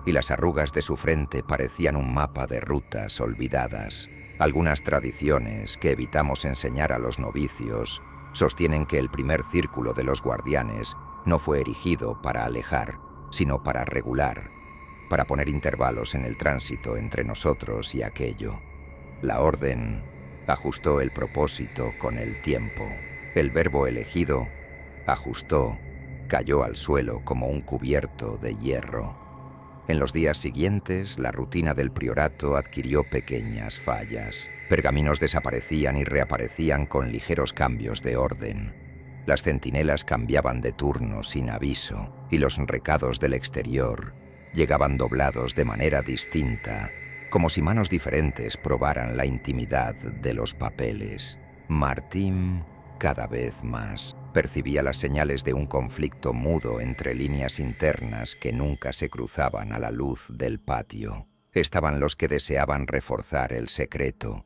y las arrugas de su frente parecían un mapa de rutas olvidadas. Algunas tradiciones que evitamos enseñar a los novicios sostienen que el primer círculo de los guardianes no fue erigido para alejar, sino para regular, para poner intervalos en el tránsito entre nosotros y aquello. La orden ajustó el propósito con el tiempo. El verbo elegido, ajustó, cayó al suelo como un cubierto de hierro. En los días siguientes, la rutina del priorato adquirió pequeñas fallas. Pergaminos desaparecían y reaparecían con ligeros cambios de orden. Las centinelas cambiaban de turno sin aviso, y los recados del exterior llegaban doblados de manera distinta, como si manos diferentes probaran la intimidad de los papeles. Martín, cada vez más, percibía las señales de un conflicto mudo entre líneas internas que nunca se cruzaban a la luz del patio. Estaban los que deseaban reforzar el secreto,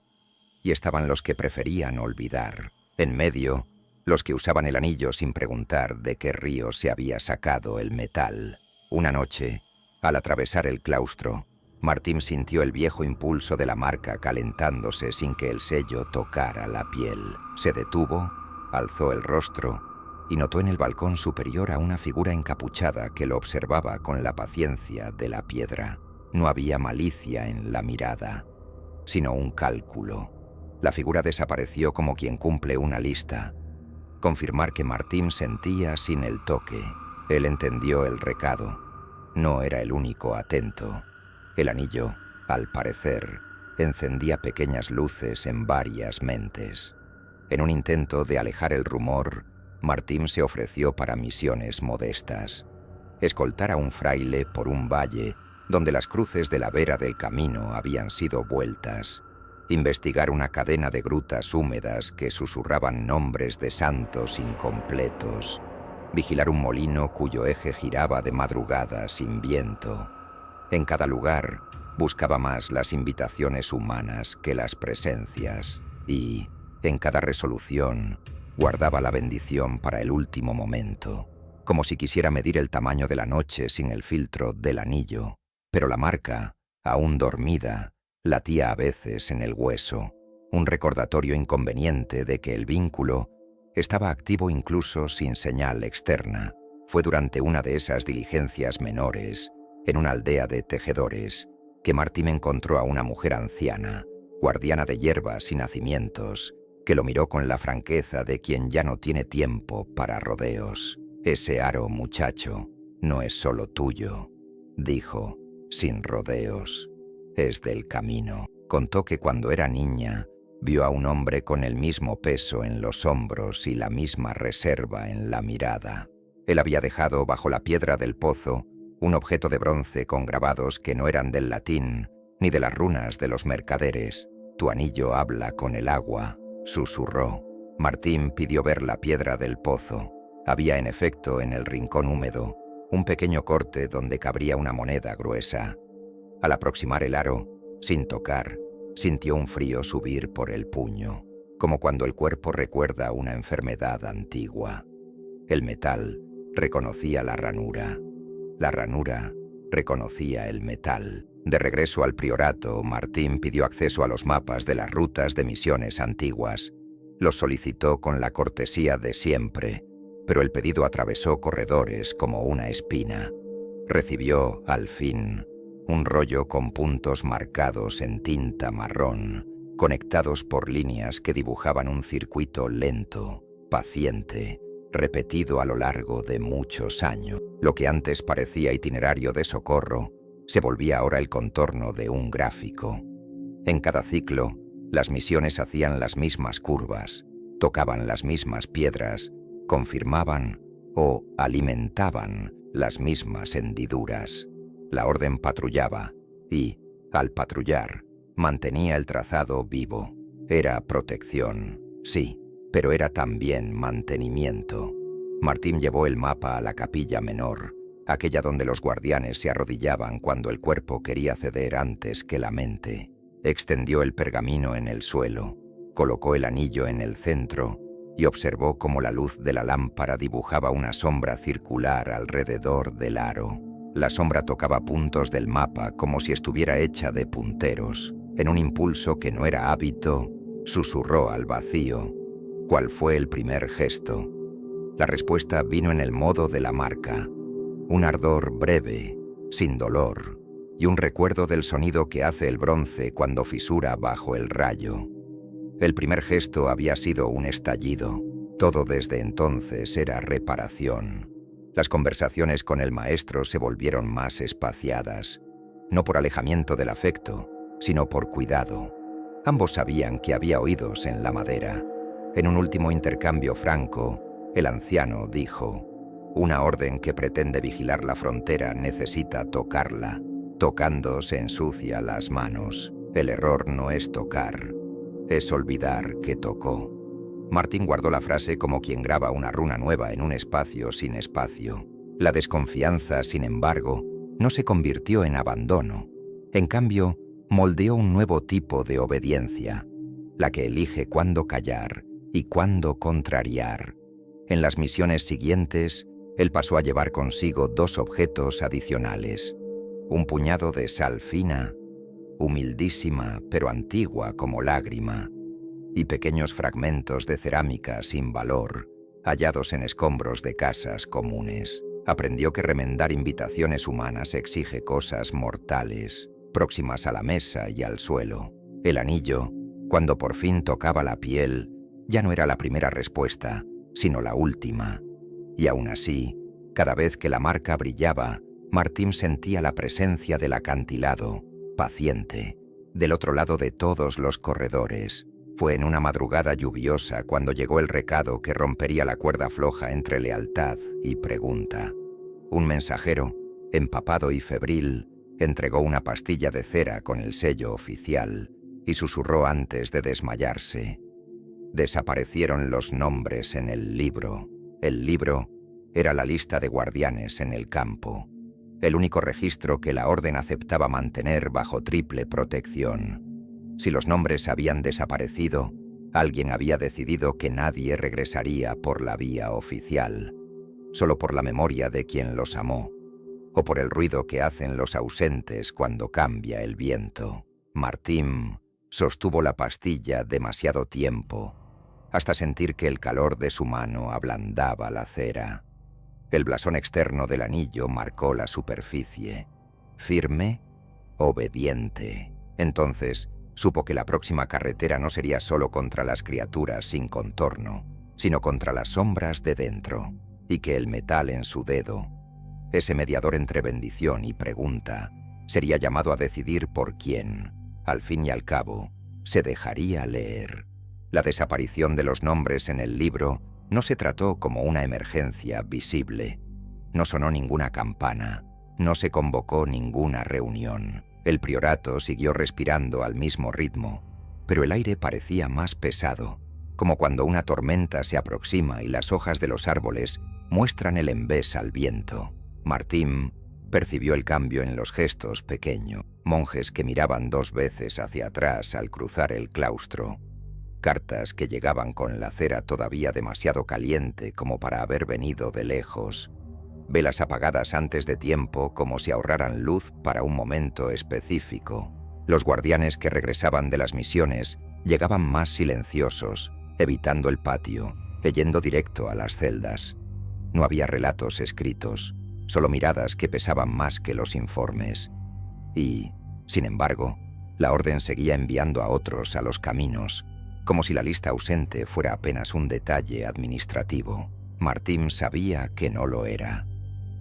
y estaban los que preferían olvidar. En medio, los que usaban el anillo sin preguntar de qué río se había sacado el metal. Una noche, al atravesar el claustro, Martín sintió el viejo impulso de la marca calentándose sin que el sello tocara la piel. Se detuvo, alzó el rostro y notó en el balcón superior a una figura encapuchada que lo observaba con la paciencia de la piedra. No había malicia en la mirada, sino un cálculo. La figura desapareció como quien cumple una lista. Confirmar que Martín sentía sin el toque. Él entendió el recado. No era el único atento. El anillo, al parecer, encendía pequeñas luces en varias mentes. En un intento de alejar el rumor, Martín se ofreció para misiones modestas. Escoltar a un fraile por un valle donde las cruces de la vera del camino habían sido vueltas. Investigar una cadena de grutas húmedas que susurraban nombres de santos incompletos. Vigilar un molino cuyo eje giraba de madrugada sin viento. En cada lugar buscaba más las invitaciones humanas que las presencias, y, en cada resolución, guardaba la bendición para el último momento, como si quisiera medir el tamaño de la noche sin el filtro del anillo. Pero la marca, aún dormida, latía a veces en el hueso, un recordatorio inconveniente de que el vínculo estaba activo incluso sin señal externa. Fue durante una de esas diligencias menores, en una aldea de tejedores, que Martín encontró a una mujer anciana, guardiana de hierbas y nacimientos, que lo miró con la franqueza de quien ya no tiene tiempo para rodeos. «Ese aro, muchacho, no es solo tuyo», dijo, sin rodeos. «Es del camino». Contó que cuando era niña, vio a un hombre con el mismo peso en los hombros y la misma reserva en la mirada. Él había dejado bajo la piedra del pozo un objeto de bronce con grabados que no eran del latín ni de las runas de los mercaderes. «Tu anillo habla con el agua», susurró. Martín pidió ver la piedra del pozo. Había en efecto en el rincón húmedo un pequeño corte donde cabría una moneda gruesa. Al aproximar el aro, sin tocar, sintió un frío subir por el puño, como cuando el cuerpo recuerda una enfermedad antigua. El metal reconocía la ranura reconocía el metal. De regreso al priorato, Martín pidió acceso a los mapas de las rutas de misiones antiguas. Los solicitó con la cortesía de siempre, pero el pedido atravesó corredores como una espina. Recibió, al fin, un rollo con puntos marcados en tinta marrón, conectados por líneas que dibujaban un circuito lento, paciente, repetido a lo largo de muchos años. Lo que antes parecía itinerario de socorro, se volvía ahora el contorno de un gráfico. En cada ciclo, las misiones hacían las mismas curvas, tocaban las mismas piedras, confirmaban o alimentaban las mismas hendiduras. La orden patrullaba y, al patrullar, mantenía el trazado vivo. Era protección, sí, pero era también mantenimiento. Martín llevó el mapa a la capilla menor, aquella donde los guardianes se arrodillaban cuando el cuerpo quería ceder antes que la mente. Extendió el pergamino en el suelo, colocó el anillo en el centro y observó cómo la luz de la lámpara dibujaba una sombra circular alrededor del aro. La sombra tocaba puntos del mapa como si estuviera hecha de punteros. En un impulso que no era hábito, susurró al vacío: ¿cuál fue el primer gesto? La respuesta vino en el modo de la marca. Un ardor breve, sin dolor, y un recuerdo del sonido que hace el bronce cuando fisura bajo el rayo. El primer gesto había sido un estallido. Todo desde entonces era reparación. Las conversaciones con el maestro se volvieron más espaciadas, no por alejamiento del afecto, sino por cuidado. Ambos sabían que había oídos en la madera. En un último intercambio franco, el anciano dijo: una orden que pretende vigilar la frontera necesita tocarla. Tocando se ensucia las manos. El error no es tocar, es olvidar que tocó. Martín guardó la frase como quien graba una runa nueva en un espacio sin espacio. La desconfianza, sin embargo, no se convirtió en abandono. En cambio, moldeó un nuevo tipo de obediencia, la que elige cuándo callar y cuándo contrariar. En las misiones siguientes, él pasó a llevar consigo 2 objetos adicionales: un puñado de sal fina, humildísima pero antigua como lágrima, y pequeños fragmentos de cerámica sin valor, hallados en escombros de casas comunes. Aprendió que remendar invitaciones humanas exige cosas mortales, próximas a la mesa y al suelo. El anillo, cuando por fin tocaba la piel, ya no era la primera respuesta, sino la última. Y aún así, cada vez que la marca brillaba, Martín sentía la presencia del acantilado, paciente, del otro lado de todos los corredores. Fue en una madrugada lluviosa cuando llegó el recado que rompería la cuerda floja entre lealtad y pregunta. Un mensajero, empapado y febril, entregó una pastilla de cera con el sello oficial y susurró antes de desmayarse: desaparecieron los nombres en el libro. El libro era la lista de guardianes en el campo, el único registro que la orden aceptaba mantener bajo triple protección. Si los nombres habían desaparecido, alguien había decidido que nadie regresaría por la vía oficial, solo por la memoria de quien los amó, o por el ruido que hacen los ausentes cuando cambia el viento. Martín sostuvo la pastilla demasiado tiempo, hasta sentir que el calor de su mano ablandaba la cera. El blasón externo del anillo marcó la superficie. Firme, obediente. Entonces, supo que la próxima carretera no sería solo contra las criaturas sin contorno, sino contra las sombras de dentro, y que el metal en su dedo, ese mediador entre bendición y pregunta, sería llamado a decidir por quién, al fin y al cabo, se dejaría leer. La desaparición de los nombres en el libro no se trató como una emergencia visible. No sonó ninguna campana, no se convocó ninguna reunión. El priorato siguió respirando al mismo ritmo, pero el aire parecía más pesado, como cuando una tormenta se aproxima y las hojas de los árboles muestran el envés al viento. Martín percibió el cambio en los gestos pequeños, monjes que miraban 2 veces hacia atrás al cruzar el claustro, cartas que llegaban con la cera todavía demasiado caliente como para haber venido de lejos, velas apagadas antes de tiempo como si ahorraran luz para un momento específico. Los guardianes que regresaban de las misiones llegaban más silenciosos, evitando el patio, yendo directo a las celdas. No había relatos escritos, solo miradas que pesaban más que los informes. Y, sin embargo, la orden seguía enviando a otros a los caminos, como si la lista ausente fuera apenas un detalle administrativo. Martín sabía que no lo era.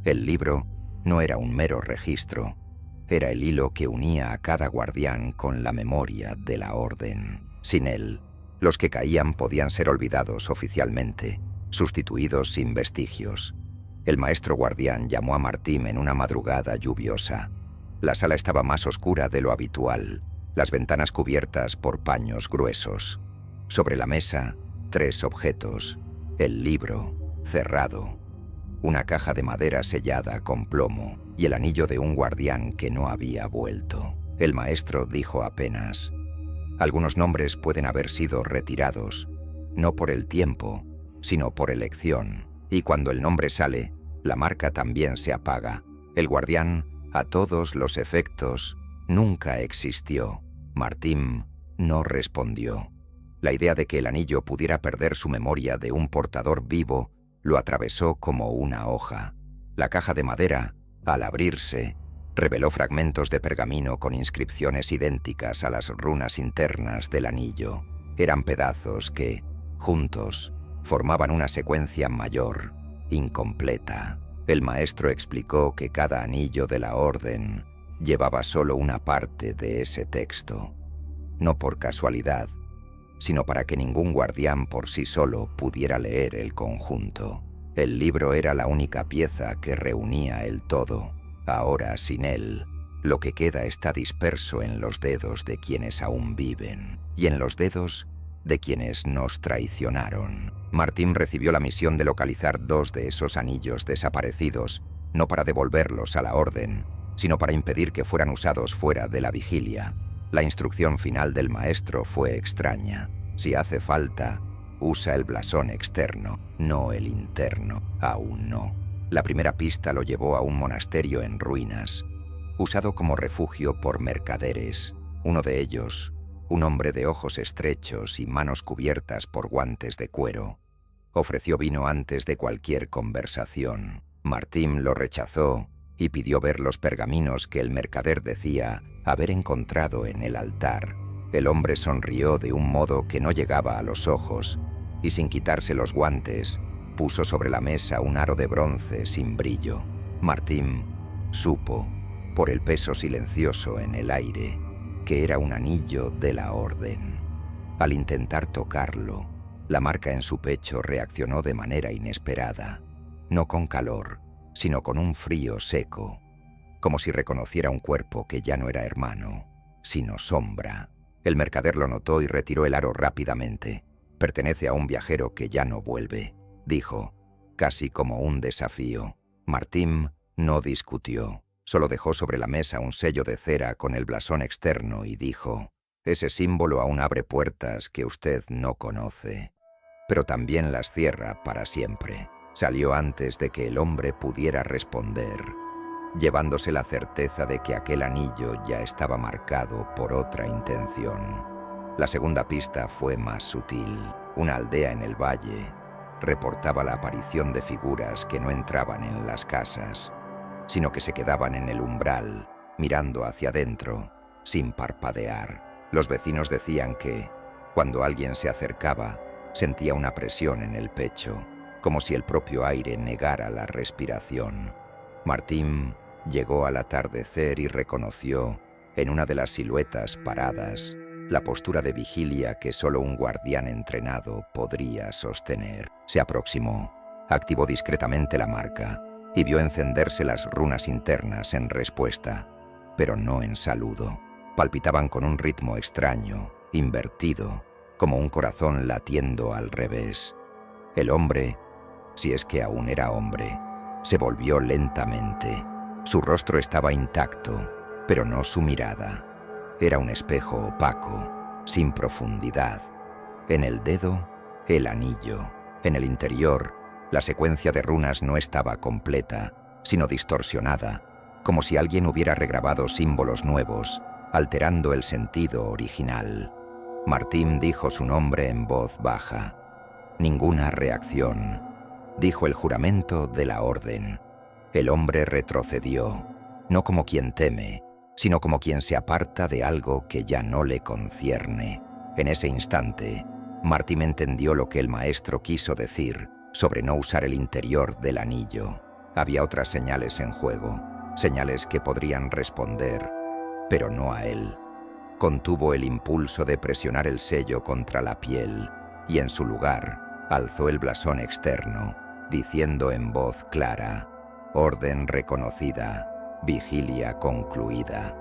El libro no era un mero registro, era el hilo que unía a cada guardián con la memoria de la orden. Sin él, los que caían podían ser olvidados oficialmente, sustituidos sin vestigios. El maestro guardián llamó a Martín en una madrugada lluviosa. La sala estaba más oscura de lo habitual, las ventanas cubiertas por paños gruesos. Sobre la mesa, 3 objetos: el libro, cerrado, una caja de madera sellada con plomo y el anillo de un guardián que no había vuelto. El maestro dijo apenas: algunos nombres pueden haber sido retirados, no por el tiempo, sino por elección, y cuando el nombre sale, la marca también se apaga. El guardián, a todos los efectos, nunca existió. Martín no respondió. La idea de que el anillo pudiera perder su memoria de un portador vivo lo atravesó como una hoja. La caja de madera, al abrirse, reveló fragmentos de pergamino con inscripciones idénticas a las runas internas del anillo. Eran pedazos que, juntos, formaban una secuencia mayor, incompleta. El maestro explicó que cada anillo de la orden llevaba solo una parte de ese texto, no por casualidad, sino para que ningún guardián por sí solo pudiera leer el conjunto. El libro era la única pieza que reunía el todo. Ahora, sin él, lo que queda está disperso en los dedos de quienes aún viven y en los dedos de quienes nos traicionaron. Martín recibió la misión de localizar 2 de esos anillos desaparecidos, no para devolverlos a la orden, sino para impedir que fueran usados fuera de la vigilia. La instrucción final del maestro fue extraña. Si hace falta, usa el blasón externo, no el interno. Aún no. La primera pista lo llevó a un monasterio en ruinas, usado como refugio por mercaderes. Uno de ellos, un hombre de ojos estrechos y manos cubiertas por guantes de cuero, ofreció vino antes de cualquier conversación. Martín lo rechazó y pidió ver los pergaminos que el mercader decía haber encontrado en el altar. El hombre sonrió de un modo que no llegaba a los ojos y, sin quitarse los guantes, puso sobre la mesa un aro de bronce sin brillo. Martín supo, por el peso silencioso en el aire, que era un anillo de la orden. Al intentar tocarlo, la marca en su pecho reaccionó de manera inesperada, no con calor, sino con un frío seco, como si reconociera un cuerpo que ya no era hermano, sino sombra. El mercader lo notó y retiró el aro rápidamente. Pertenece a un viajero que ya no vuelve, dijo, casi como un desafío. Martín no discutió, solo dejó sobre la mesa un sello de cera con el blasón externo y dijo: ese símbolo aún abre puertas que usted no conoce, pero también las cierra para siempre. Salió antes de que el hombre pudiera responder, llevándose la certeza de que aquel anillo ya estaba marcado por otra intención. La segunda pista fue más sutil. Una aldea en el valle reportaba la aparición de figuras que no entraban en las casas, sino que se quedaban en el umbral, mirando hacia adentro, sin parpadear. Los vecinos decían que, cuando alguien se acercaba, sentía una presión en el pecho, como si el propio aire negara la respiración. Martín llegó al atardecer y reconoció, en una de las siluetas paradas, la postura de vigilia que solo un guardián entrenado podría sostener. Se aproximó, activó discretamente la marca y vio encenderse las runas internas en respuesta, pero no en saludo. Palpitaban con un ritmo extraño, invertido, como un corazón latiendo al revés. El hombre, si es que aún era hombre, se volvió lentamente. Su rostro estaba intacto, pero no su mirada. Era un espejo opaco, sin profundidad. En el dedo, el anillo. En el interior, la secuencia de runas no estaba completa, sino distorsionada, como si alguien hubiera regrabado símbolos nuevos, alterando el sentido original. Martín dijo su nombre en voz baja. Ninguna reacción. Dijo el juramento de la orden. El hombre retrocedió, no como quien teme, sino como quien se aparta de algo que ya no le concierne. En ese instante, Martim entendió lo que el maestro quiso decir sobre no usar el interior del anillo. Había otras señales en juego, señales que podrían responder, pero no a él. Contuvo el impulso de presionar el sello contra la piel y en su lugar alzó el blasón externo, diciendo en voz clara: «Orden reconocida, vigilia concluida».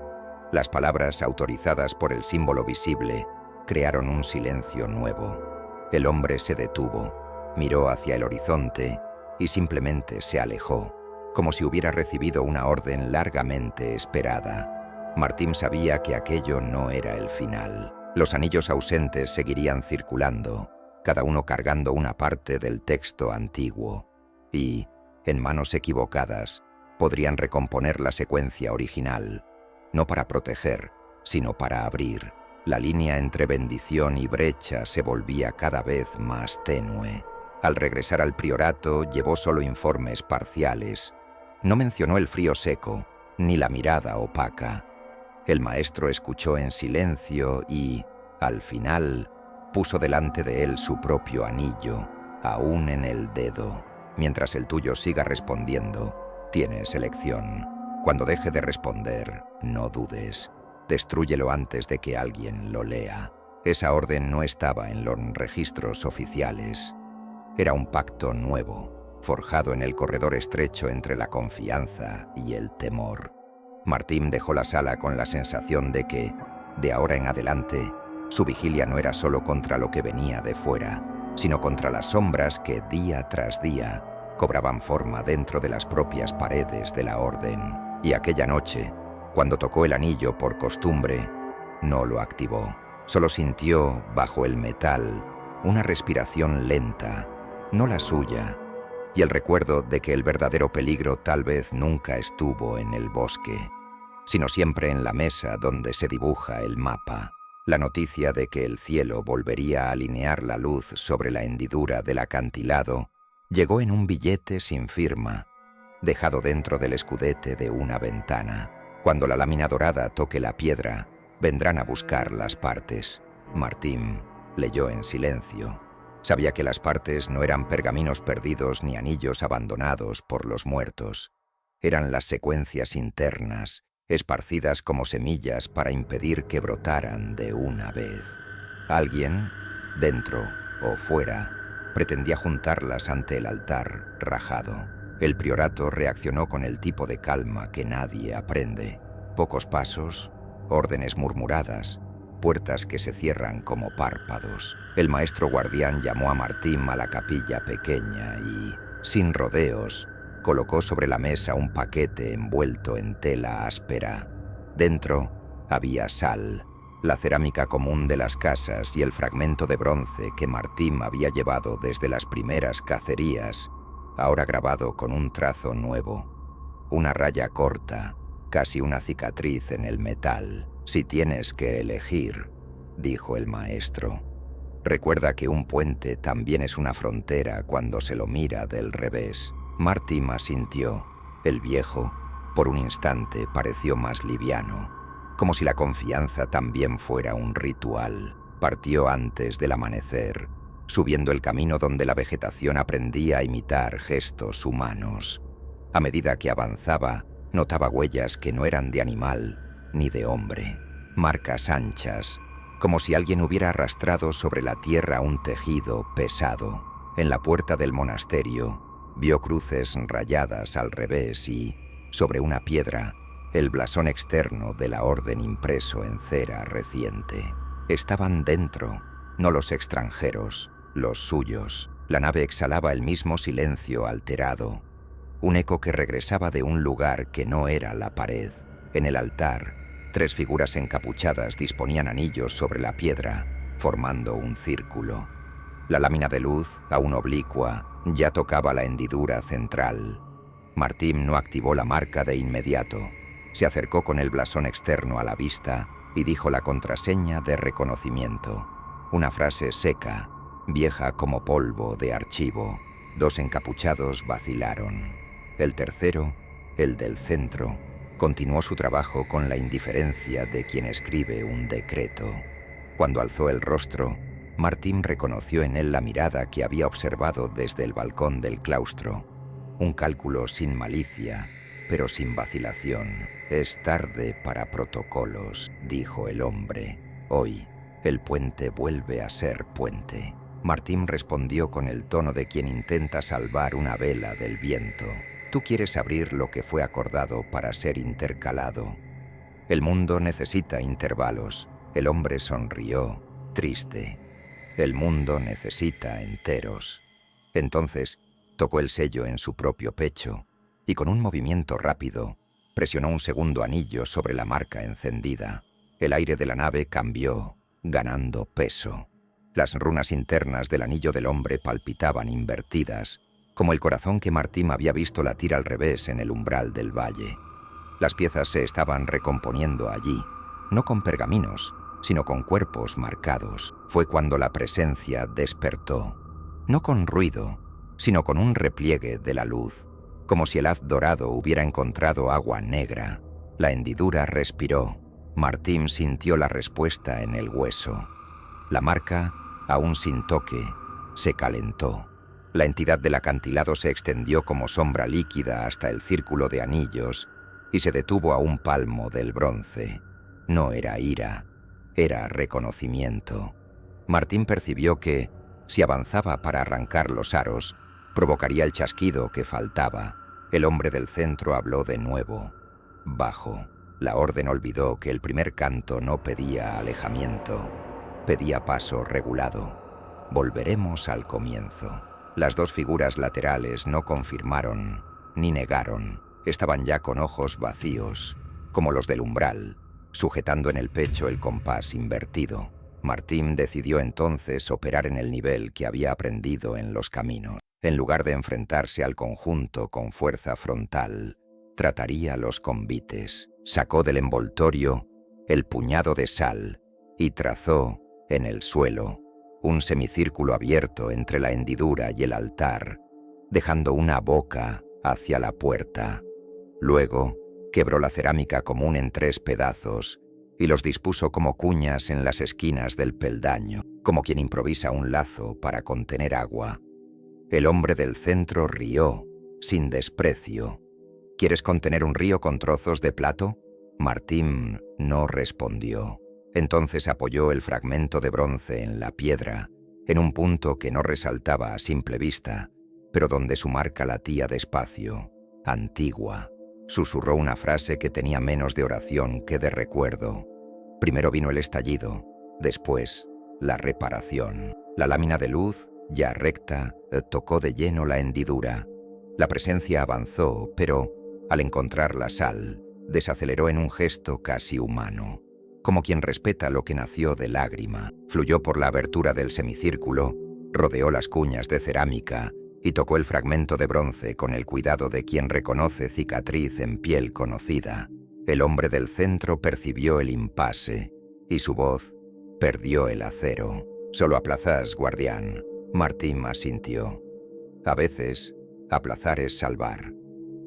Las palabras autorizadas por el símbolo visible crearon un silencio nuevo. El hombre se detuvo, miró hacia el horizonte y simplemente se alejó, como si hubiera recibido una orden largamente esperada. Martim sabía que aquello no era el final. Los anillos ausentes seguirían circulando, cada uno cargando una parte del texto antiguo, y, en manos equivocadas, podrían recomponer la secuencia original, no para proteger, sino para abrir. La línea entre bendición y brecha se volvía cada vez más tenue. Al regresar al priorato, llevó solo informes parciales. No mencionó el frío seco, ni la mirada opaca. El maestro escuchó en silencio y, al final, puso delante de él su propio anillo, aún en el dedo. Mientras el tuyo siga respondiendo, tienes elección. Cuando deje de responder, no dudes. Destrúyelo antes de que alguien lo lea. Esa orden no estaba en los registros oficiales. Era un pacto nuevo, forjado en el corredor estrecho entre la confianza y el temor. Martim dejó la sala con la sensación de que, de ahora en adelante, su vigilia no era solo contra lo que venía de fuera, sino contra las sombras que día tras día cobraban forma dentro de las propias paredes de la orden. Y aquella noche, cuando tocó el anillo por costumbre, no lo activó. Solo sintió, bajo el metal, una respiración lenta, no la suya, y el recuerdo de que el verdadero peligro tal vez nunca estuvo en el bosque, sino siempre en la mesa donde se dibuja el mapa. La noticia de que el cielo volvería a alinear la luz sobre la hendidura del acantilado llegó en un billete sin firma, dejado dentro del escudete de una ventana. Cuando la lámina dorada toque la piedra, vendrán a buscar las partes. Martim leyó en silencio. Sabía que las partes no eran pergaminos perdidos ni anillos abandonados por los muertos. Eran las secuencias internas, esparcidas como semillas para impedir que brotaran de una vez. Alguien, dentro o fuera, pretendía juntarlas ante el altar rajado. El priorato reaccionó con el tipo de calma que nadie aprende. Pocos pasos, órdenes murmuradas, puertas que se cierran como párpados. El maestro guardián llamó a Martim a la capilla pequeña y, sin rodeos, colocó sobre la mesa un paquete envuelto en tela áspera. Dentro había sal, la cerámica común de las casas y el fragmento de bronce que Martim había llevado desde las primeras cacerías, ahora grabado con un trazo nuevo. Una raya corta, casi una cicatriz en el metal. «Si tienes que elegir», dijo el maestro, «recuerda que un puente también es una frontera cuando se lo mira del revés». Martim asintió. El viejo, por un instante, pareció más liviano, como si la confianza también fuera un ritual. Partió antes del amanecer, subiendo el camino donde la vegetación aprendía a imitar gestos humanos. A medida que avanzaba, notaba huellas que no eran de animal ni de hombre, marcas anchas, como si alguien hubiera arrastrado sobre la tierra un tejido pesado. En la puerta del monasterio, vio cruces rayadas al revés y, sobre una piedra, el blasón externo de la orden impreso en cera reciente. Estaban dentro, no los extranjeros, los suyos. La nave exhalaba el mismo silencio alterado, un eco que regresaba de un lugar que no era la pared. En el altar, 3 figuras encapuchadas disponían anillos sobre la piedra, formando un círculo. La lámina de luz, aún oblicua, ya tocaba la hendidura central. Martim no activó la marca de inmediato. Se acercó con el blasón externo a la vista y dijo la contraseña de reconocimiento. Una frase seca, vieja como polvo de archivo. 2 encapuchados vacilaron. El tercero, el del centro, Continuó su trabajo con la indiferencia de quien escribe un decreto. Cuando alzó el rostro, Martín reconoció en él la mirada que había observado desde el balcón del claustro. Un cálculo sin malicia, pero sin vacilación. «Es tarde para protocolos», dijo el hombre. «Hoy, el puente vuelve a ser puente». Martín respondió con el tono de quien intenta salvar una vela del viento. «Tú quieres abrir lo que fue acordado para ser intercalado. El mundo necesita intervalos». El hombre sonrió, triste. «El mundo necesita enteros». Entonces, tocó el sello en su propio pecho y con un movimiento rápido presionó un segundo anillo sobre la marca encendida. El aire de la nave cambió, ganando peso. Las runas internas del anillo del hombre palpitaban invertidas, como el corazón que Martín había visto latir al revés en el umbral del valle. Las piezas se estaban recomponiendo allí, no con pergaminos, sino con cuerpos marcados. Fue cuando la presencia despertó, no con ruido, sino con un repliegue de la luz, como si el haz dorado hubiera encontrado agua negra. La hendidura respiró. Martín sintió la respuesta en el hueso. La marca, aún sin toque, se calentó. La entidad del acantilado se extendió como sombra líquida hasta el círculo de anillos y se detuvo a un palmo del bronce. No era ira, era reconocimiento. Martín percibió que, si avanzaba para arrancar los aros, provocaría el chasquido que faltaba. El hombre del centro habló de nuevo, bajo. La orden olvidó que el primer canto no pedía alejamiento, pedía paso regulado. Volveremos al comienzo. Las dos figuras laterales no confirmaron ni negaron. Estaban ya con ojos vacíos, como los del umbral, sujetando en el pecho el compás invertido. Martín decidió entonces operar en el nivel que había aprendido en los caminos. En lugar de enfrentarse al conjunto con fuerza frontal, trataría los convites. Sacó del envoltorio el puñado de sal y trazó, en el suelo, un semicírculo abierto entre la hendidura y el altar, dejando una boca hacia la puerta. Luego, quebró la cerámica común en 3 pedazos y los dispuso como cuñas en las esquinas del peldaño, como quien improvisa un lazo para contener agua. El hombre del centro rió, sin desprecio. ¿Quieres contener un río con trozos de plato? Martín no respondió. Entonces apoyó el fragmento de bronce en la piedra, en un punto que no resaltaba a simple vista, pero donde su marca latía despacio, antigua. Susurró una frase que tenía menos de oración que de recuerdo. Primero vino el estallido, después la reparación. La lámina de luz, ya recta, tocó de lleno la hendidura. La presencia avanzó, pero, al encontrar la sal, desaceleró en un gesto casi humano, como quien respeta lo que nació de lágrima. Fluyó por la abertura del semicírculo, rodeó las cuñas de cerámica y tocó el fragmento de bronce con el cuidado de quien reconoce cicatriz en piel conocida. El hombre del centro percibió el impasse y su voz perdió el acero. «Solo aplazás, guardián». Martín asintió. A veces, aplazar es salvar.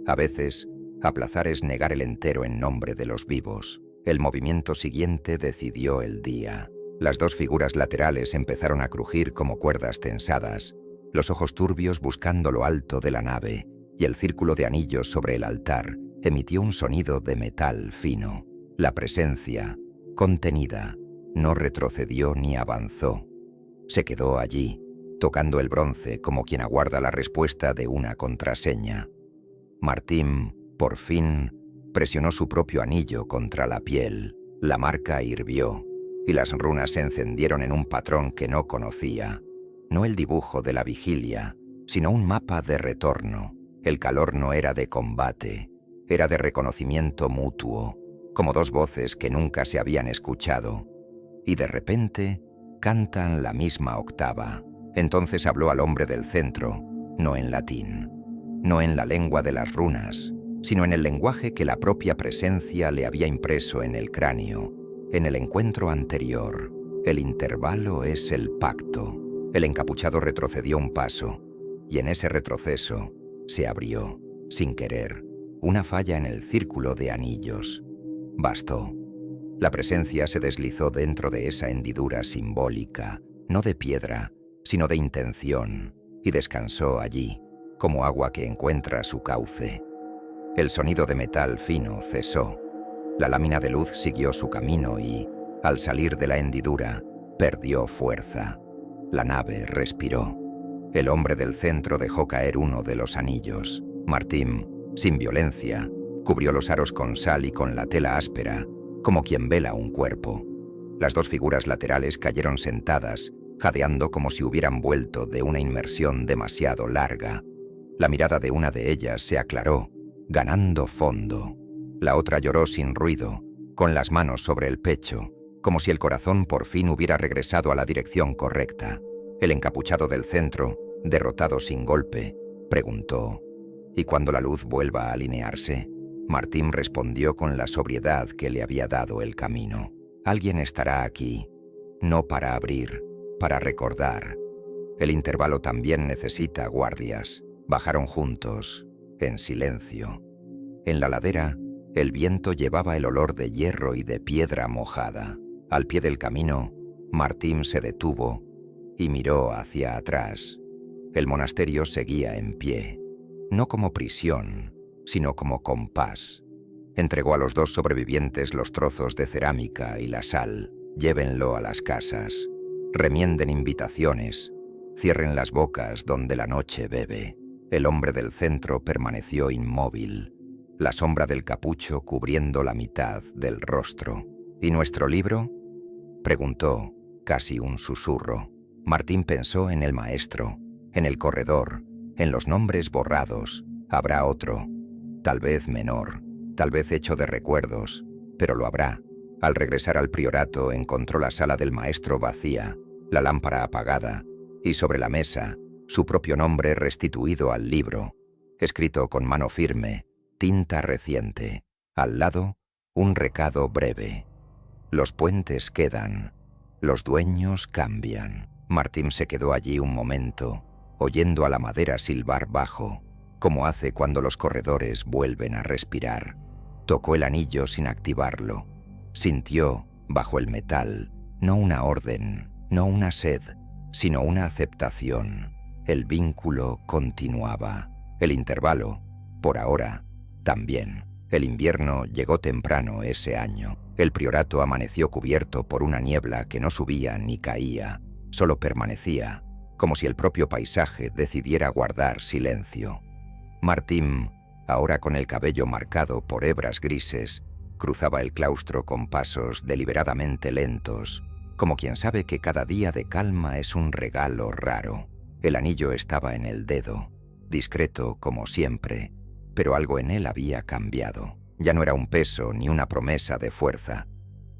A veces, aplazar es negar el entero en nombre de los vivos. El movimiento siguiente decidió el día. Las dos figuras laterales empezaron a crujir como cuerdas tensadas, los ojos turbios buscando lo alto de la nave, y el círculo de anillos sobre el altar emitió un sonido de metal fino. La presencia, contenida, no retrocedió ni avanzó. Se quedó allí, tocando el bronce como quien aguarda la respuesta de una contraseña. Martín, por fin, presionó su propio anillo contra la piel. La marca hirvió, y las runas se encendieron en un patrón que no conocía. No el dibujo de la vigilia, sino un mapa de retorno. El calor no era de combate, era de reconocimiento mutuo, como dos voces que nunca se habían escuchado. Y de repente, cantan la misma octava. Entonces habló al hombre del centro, no en latín, no en la lengua de las runas, sino en el lenguaje que la propia presencia le había impreso en el cráneo, en el encuentro anterior. El intervalo es el pacto. El encapuchado retrocedió un paso, y en ese retroceso se abrió, sin querer, Una falla en el círculo de anillos. Bastó. La presencia se deslizó dentro de esa hendidura simbólica, no de piedra, sino de intención, y descansó allí, como agua que encuentra su cauce. El sonido de metal fino cesó. La lámina de luz siguió su camino y, al salir de la hendidura, perdió fuerza. La nave respiró. El hombre del centro dejó caer uno de los anillos. Martín, sin violencia, cubrió los aros con sal y con la tela áspera, como quien vela un cuerpo. Las dos figuras laterales cayeron sentadas, jadeando como si hubieran vuelto de una inmersión demasiado larga. La mirada de una de ellas se aclaró, ganando fondo. La otra lloró sin ruido, con las manos sobre el pecho, como si el corazón por fin hubiera regresado a la dirección correcta. El encapuchado del centro, derrotado sin golpe, preguntó: ¿y cuando la luz vuelva a alinearse? Martín respondió con la sobriedad que le había dado el camino. Alguien estará aquí, no para abrir, para recordar. El intervalo también necesita guardias. Bajaron juntos, en silencio. En la ladera, el viento llevaba el olor de hierro y de piedra mojada. Al pie del camino, Martín se detuvo y miró hacia atrás. El monasterio seguía en pie, no como prisión, sino como compás. Entregó a los dos sobrevivientes los trozos de cerámica y la sal. Llévenlo a las casas. Remienden invitaciones. Cierren las bocas donde la noche bebe. El hombre del centro permaneció inmóvil, la sombra del capucho cubriendo la mitad del rostro. ¿Y nuestro libro?, preguntó, casi un susurro. Martín pensó en el maestro, en el corredor, en los nombres borrados. Habrá otro, tal vez menor, tal vez hecho de recuerdos, pero lo habrá. Al regresar al priorato encontró la sala del maestro vacía, la lámpara apagada, y sobre la mesa, su propio nombre restituido al libro, escrito con mano firme, tinta reciente. Al lado, un recado breve. Los puentes quedan, los dueños cambian. Martín se quedó allí un momento, oyendo a la madera silbar bajo, como hace cuando los corredores vuelven a respirar. Tocó el anillo sin activarlo. Sintió, bajo el metal, no una orden, no una sed, sino una aceptación. El vínculo continuaba. El intervalo, por ahora, también. El invierno llegó temprano ese año. El priorato amaneció cubierto por una niebla que no subía ni caía, solo permanecía, como si el propio paisaje decidiera guardar silencio. Martín, ahora con el cabello marcado por hebras grises, cruzaba el claustro con pasos deliberadamente lentos, como quien sabe que cada día de calma es un regalo raro. El anillo estaba en el dedo, discreto como siempre, pero algo en él había cambiado. Ya no era un peso ni una promesa de fuerza.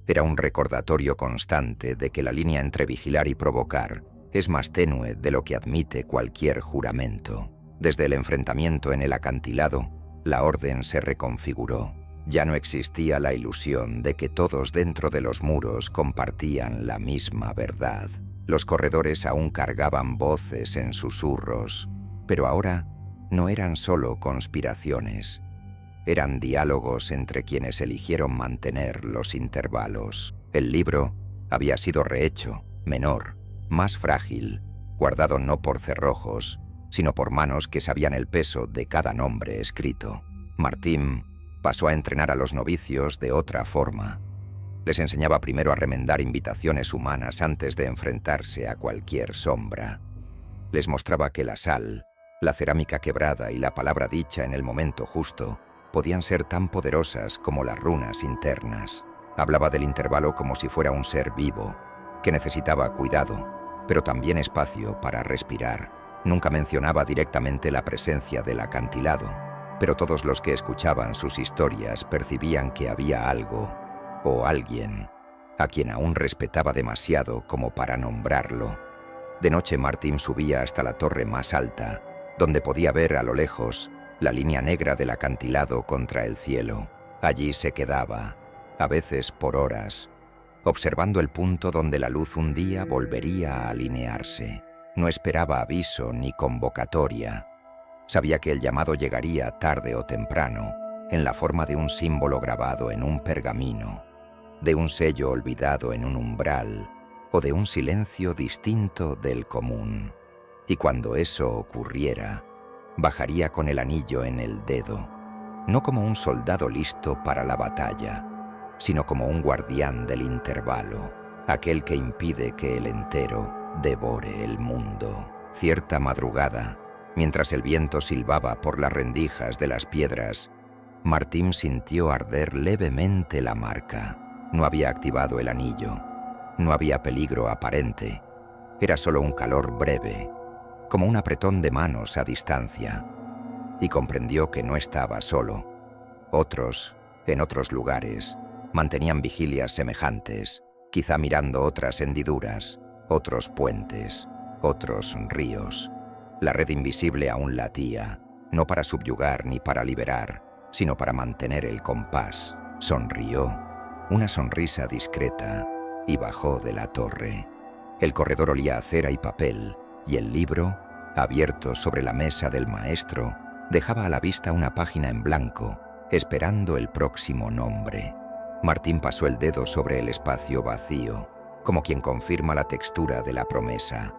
Era un recordatorio constante de que la línea entre vigilar y provocar es más tenue de lo que admite cualquier juramento. Desde el enfrentamiento en el acantilado, la orden se reconfiguró. Ya no existía la ilusión de que todos dentro de los muros compartían la misma verdad. Los corredores aún cargaban voces en susurros, pero ahora no eran solo conspiraciones. Eran diálogos entre quienes eligieron mantener los intervalos. El libro había sido rehecho, menor, más frágil, guardado no por cerrojos, sino por manos que sabían el peso de cada nombre escrito. Martín pasó a entrenar a los novicios de otra forma. Les enseñaba primero a remendar invitaciones humanas antes de enfrentarse a cualquier sombra. Les mostraba que la sal, la cerámica quebrada y la palabra dicha en el momento justo podían ser tan poderosas como las runas internas. Hablaba del intervalo como si fuera un ser vivo, que necesitaba cuidado, pero también espacio para respirar. Nunca mencionaba directamente la presencia del acantilado, pero todos los que escuchaban sus historias percibían que había algo, o alguien, a quien aún respetaba demasiado como para nombrarlo. De noche Martín subía hasta la torre más alta, donde podía ver a lo lejos la línea negra del acantilado contra el cielo. Allí se quedaba, a veces por horas, observando el punto donde la luz un día volvería a alinearse. No esperaba aviso ni convocatoria. Sabía que el llamado llegaría tarde o temprano, en la forma de un símbolo grabado en un pergamino, de un sello olvidado en un umbral o de un silencio distinto del común. Y cuando eso ocurriera, bajaría con el anillo en el dedo, no como un soldado listo para la batalla, sino como un guardián del intervalo, aquel que impide que el entero devore el mundo. Cierta madrugada, mientras el viento silbaba por las rendijas de las piedras, Martín sintió arder levemente la marca. No había activado el anillo. No había peligro aparente. Era solo un calor breve, como un apretón de manos a distancia. Y comprendió que no estaba solo. Otros, en otros lugares, mantenían vigilias semejantes, quizá mirando otras hendiduras, otros puentes, otros ríos. La red invisible aún latía, no para subyugar ni para liberar, sino para mantener el compás. Sonrió, una sonrisa discreta, y bajó de la torre. El corredor olía a cera y papel, y el libro, abierto sobre la mesa del maestro, dejaba a la vista una página en blanco, esperando el próximo nombre. Martín pasó el dedo sobre el espacio vacío, como quien confirma la textura de la promesa.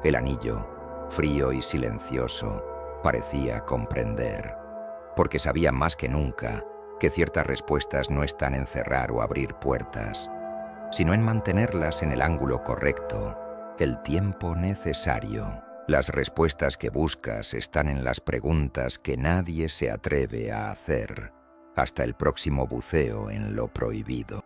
El anillo, frío y silencioso, parecía comprender, porque sabía más que nunca que ciertas respuestas no están en cerrar o abrir puertas, sino en mantenerlas en el ángulo correcto, el tiempo necesario. Las respuestas que buscas están en las preguntas que nadie se atreve a hacer. Hasta el próximo buceo en lo prohibido.